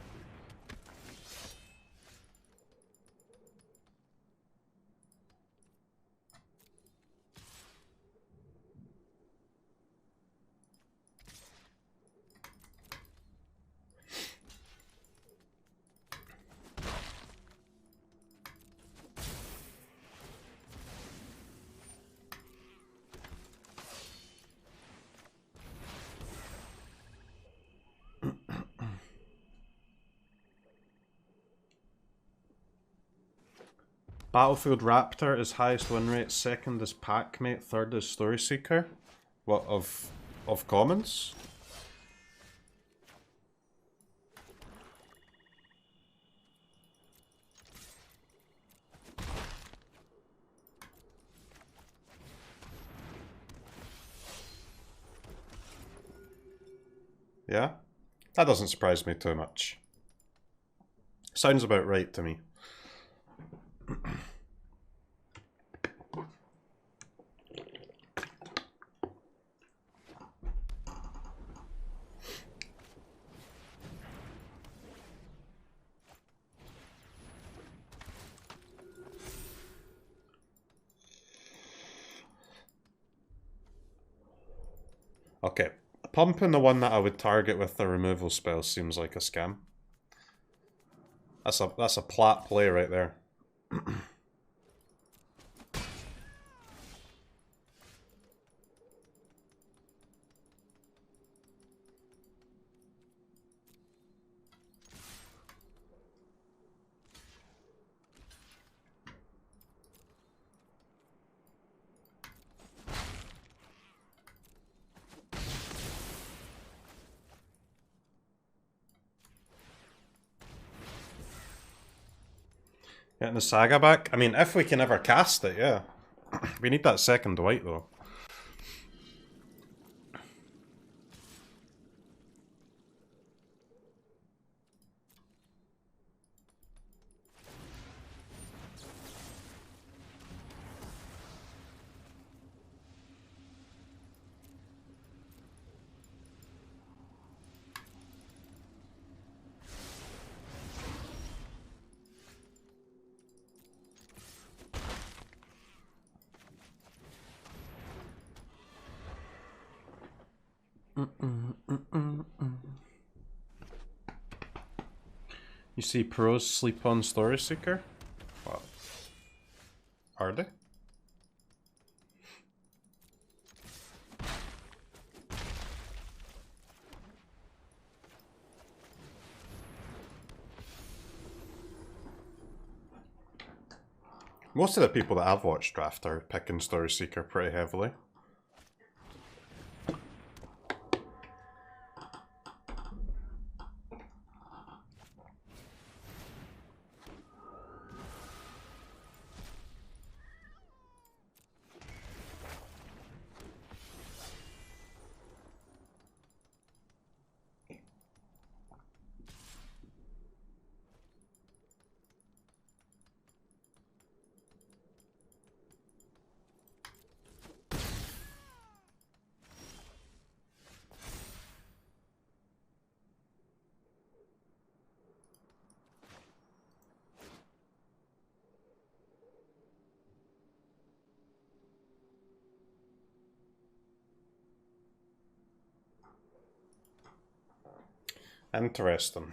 Battlefield Raptor is highest win rate, second is Packmate, third is Storyseeker. What, of commons? Yeah? That doesn't surprise me too much. Sounds about right to me. Okay, pumping the one that I would target with the removal spell seems like a scam. That's a plat play right there. Getting the Saga back? I mean, if we can ever cast it, yeah. We need that second white, though. You see pros sleep on Storyseeker? What? Are they? Most of the people that I've watched draft are picking Storyseeker pretty heavily. Interesting.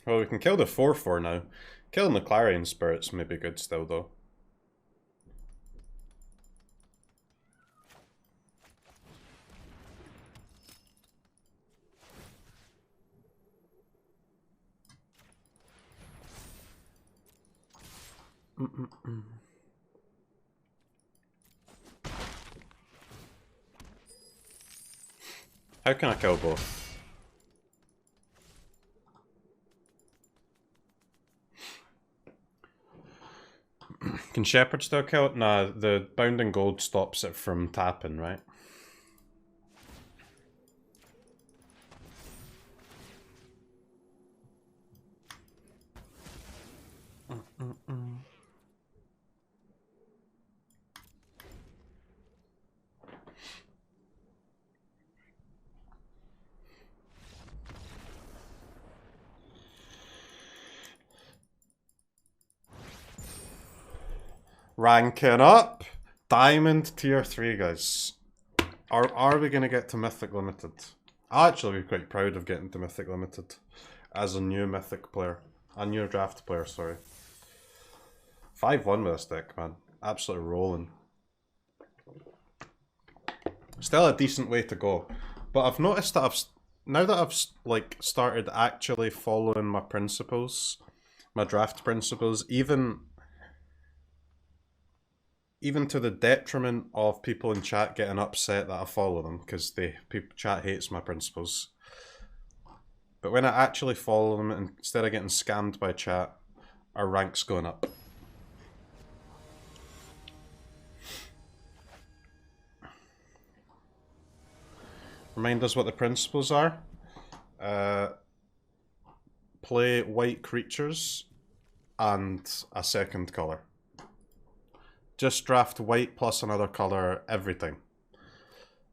Well, we can kill the 4/4 now. Killing the Clarion Spirits may be good still, though. How can I kill both? Can Shepherd still kill it? Nah, the Bounding Gold stops it from tapping, right? Ranking up! Diamond tier 3, guys. Are we going to get to Mythic Limited? I'll actually be quite proud of getting to Mythic Limited. As a new Mythic player. A new draft player, sorry. 5-1 with this deck, man. Absolutely rolling. Still a decent way to go. But I've noticed that now that I've like started actually following my principles, my draft principles, even to the detriment of people in chat getting upset that I follow them because chat hates my principles. But when I actually follow them, instead of getting scammed by chat, our rank's going up. Remind us what the principles are. Play white creatures and a second colour. Just draft white plus another colour everything.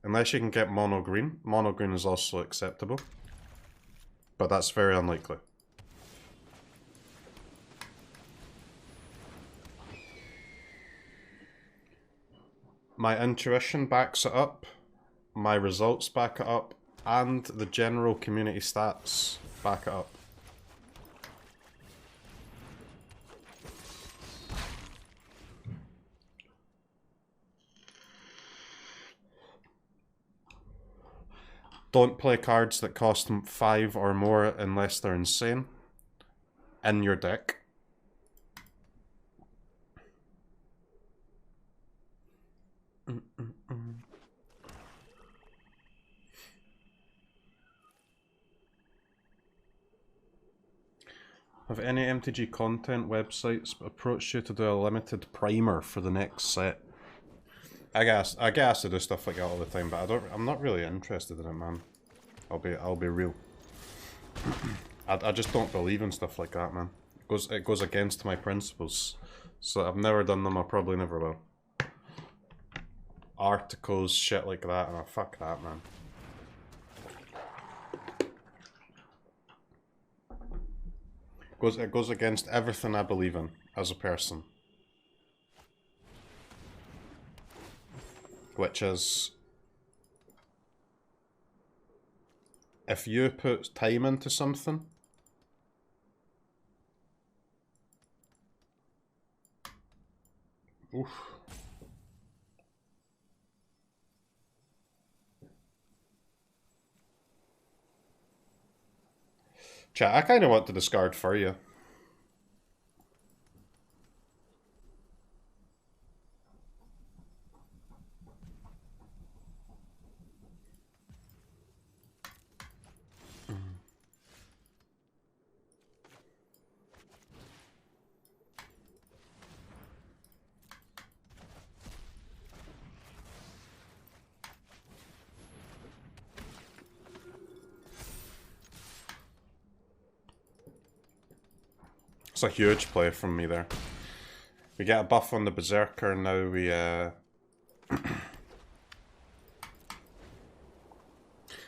Unless you can get mono green. Mono green is also acceptable. But that's very unlikely. My intuition backs it up. My results back it up. And the general community stats back it up. Don't play cards that cost 5 or more unless they're insane in your deck. Have any MTG content websites approached you to do a limited primer for the next set? I guess to do stuff like that all the time, but I'm not really interested in it, man. I'll be real. I just don't believe in stuff like that, man. It goes against my principles. So I've never done them, I probably never will. Articles, shit like that, and fuck that, man. It goes against everything I believe in as a person. Which is, if you put time into something, oof. Chat, I kind of want to discard for you. It's a huge play from me there. We get a buff on the Berserker, now we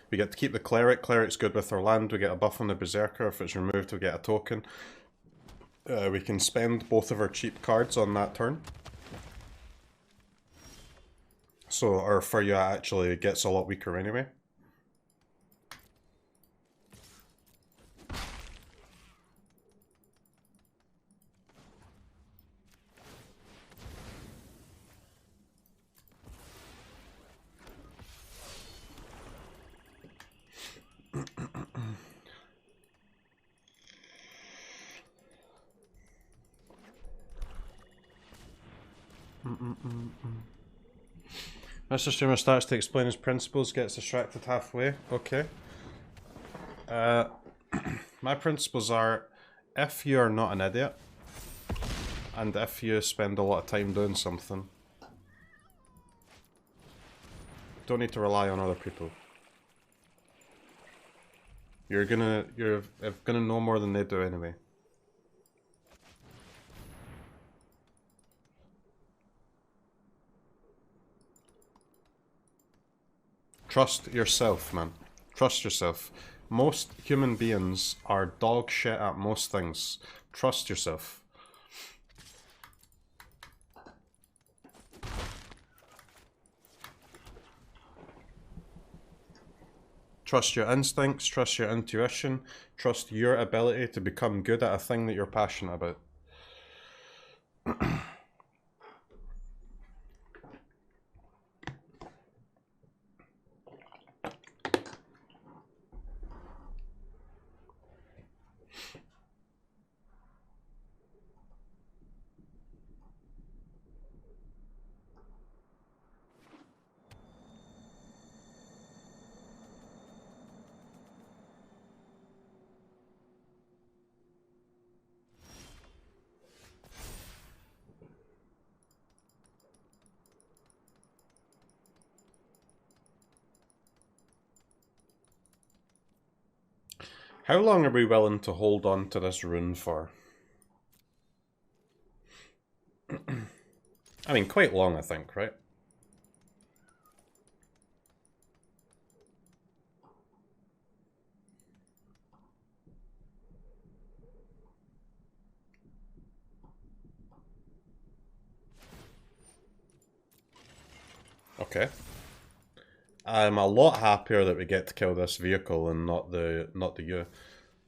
we get to keep the Cleric. Cleric's good with our land. We get a buff on the Berserker. If it's removed, we get a token. We can spend both of our cheap cards on that turn. So our Furya actually gets a lot weaker anyway. Mr. Streamer starts to explain his principles, gets distracted halfway. Okay. My principles are, if you're not an idiot, and if you spend a lot of time doing something, don't need to rely on other people. You're gonna know more than they do anyway. Trust yourself, man. Trust yourself. Most human beings are dog shit at most things. Trust yourself. Trust your instincts, trust your intuition, trust your ability to become good at a thing that you're passionate about. How long are we willing to hold on to this rune for? I mean, quite long, I think, right? Okay. I'm a lot happier that we get to kill this vehicle and not the you.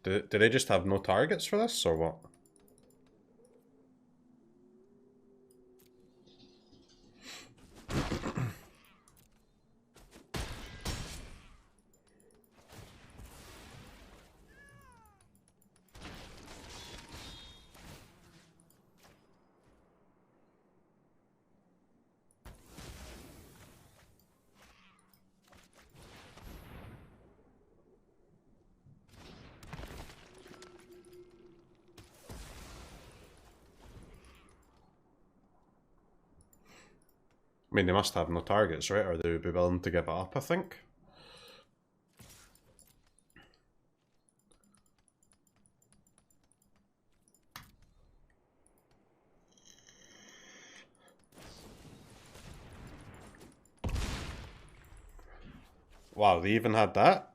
Do they just have no targets for this, or what? I mean, they must have no targets, right? Or they would be willing to give it up, I think. Wow, they even had that?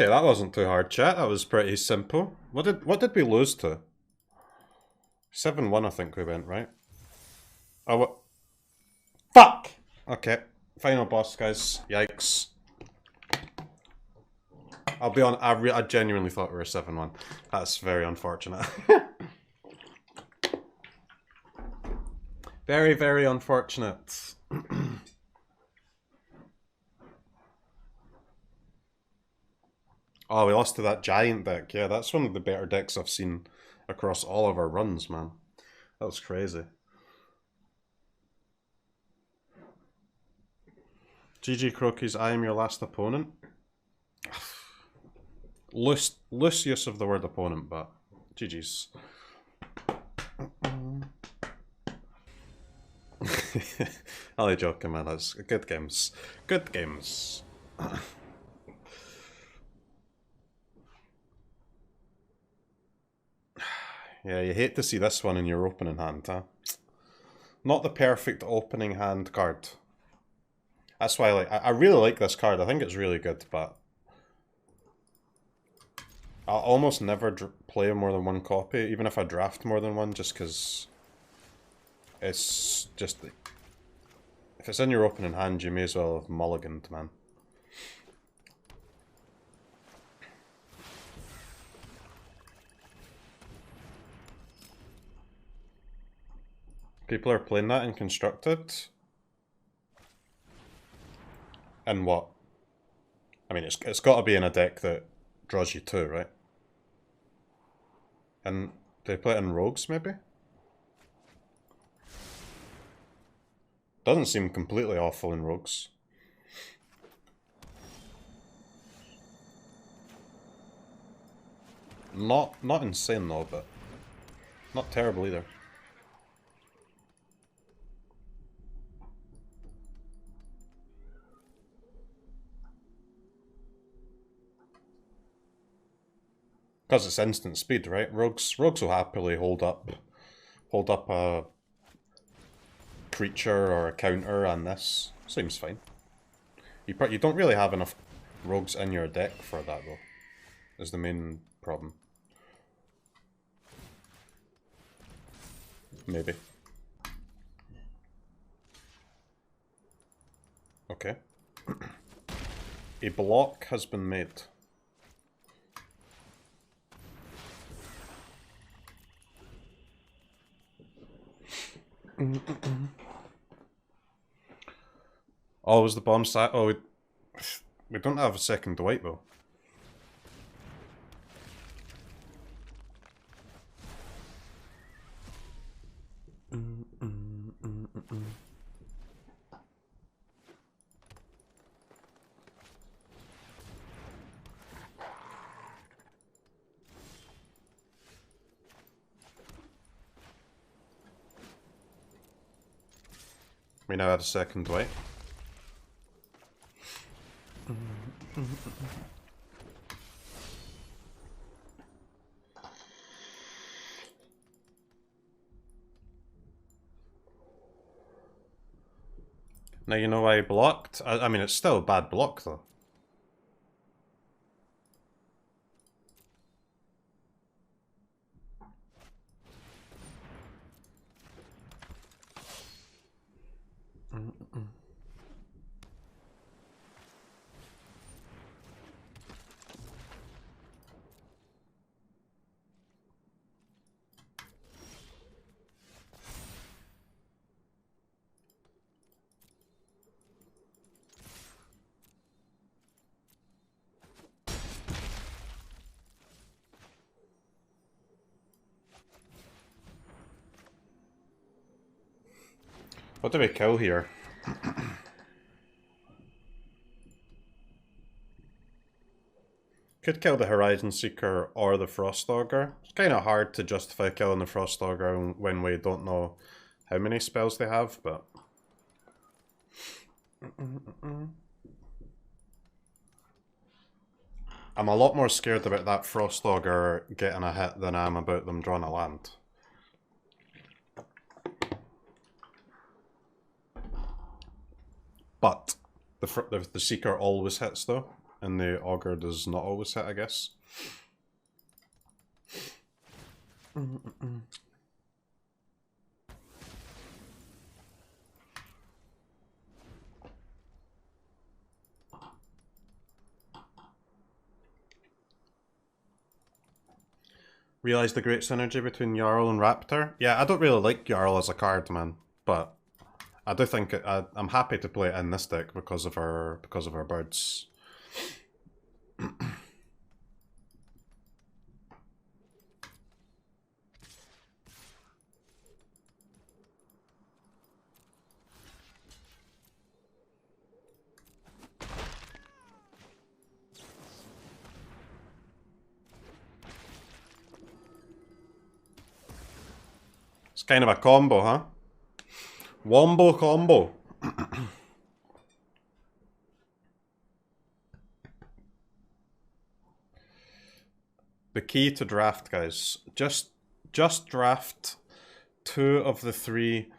Okay, that wasn't too hard, chat. That was pretty simple. What did we lose to? 7-1, I think we went, right? Oh, what? Fuck! Okay, final boss, guys. Yikes. I'll be on. I genuinely thought we were 7-1. That's very unfortunate. Very, very unfortunate. Oh, we lost to that giant deck. Yeah, that's one of the better decks I've seen across all of our runs, man. That was crazy. GG CROKEYZ, I am your last opponent. Loose use of the word opponent, but GG's. Only joking, man. That's good games. Good games. Yeah, you hate to see this one in your opening hand, huh? Not the perfect opening hand card. That's why I really like this card. I think it's really good, but I'll almost never play more than one copy, even if I draft more than one, just because it's just... If it's in your opening hand, you may as well have mulliganed, man. People are playing that in Constructed. And what? I mean, it's got to be in a deck that draws you 2, right? And they play it in Rogues, maybe? Doesn't seem completely awful in Rogues. Not insane though, but not terrible either. Because it's instant speed, right? Rogues will happily hold up a creature or a counter, and this seems fine. You don't really have enough rogues in your deck for that though, is the main problem. Maybe. Okay. A block has been made. Oh, was the bomb sat? Oh, we don't have a second white though. We now have a second white. Now you know why I blocked? I mean, it's still a bad block though. What do we kill here? Could kill the Horizon Seeker or the Frost Augur. It's kind of hard to justify killing the Frost Augur when we don't know how many spells they have, but... I'm a lot more scared about that Frost Augur getting a hit than I am about them drawing a land. But the Seeker always hits though, and the Augur does not always hit, I guess. Realize the great synergy between Jarl and Raptor? Yeah, I don't really like Jarl as a card, man, but I do think I'm happy to play it in this deck because of our birds. It's kind of a combo, huh? Wombo combo. The key to draft, guys. Just draft 2 of the 3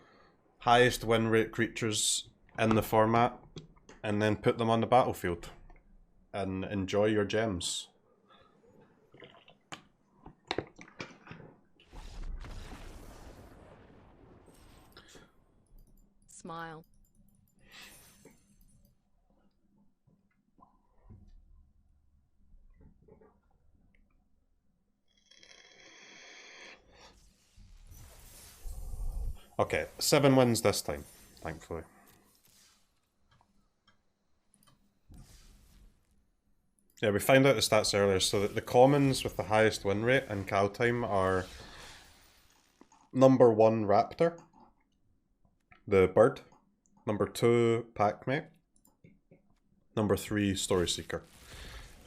highest win rate creatures in the format and then put them on the battlefield and enjoy your gems. Smile. Okay, 7 wins this time, thankfully. Yeah, we found out the stats earlier, so that the commons with the highest win rate in Kaldheim are number 1 Raptor, the bird, number 2 Packmate, number 3 Story Seeker.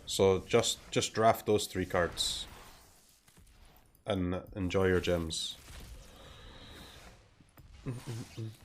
So just draft those 3 cards and enjoy your gems.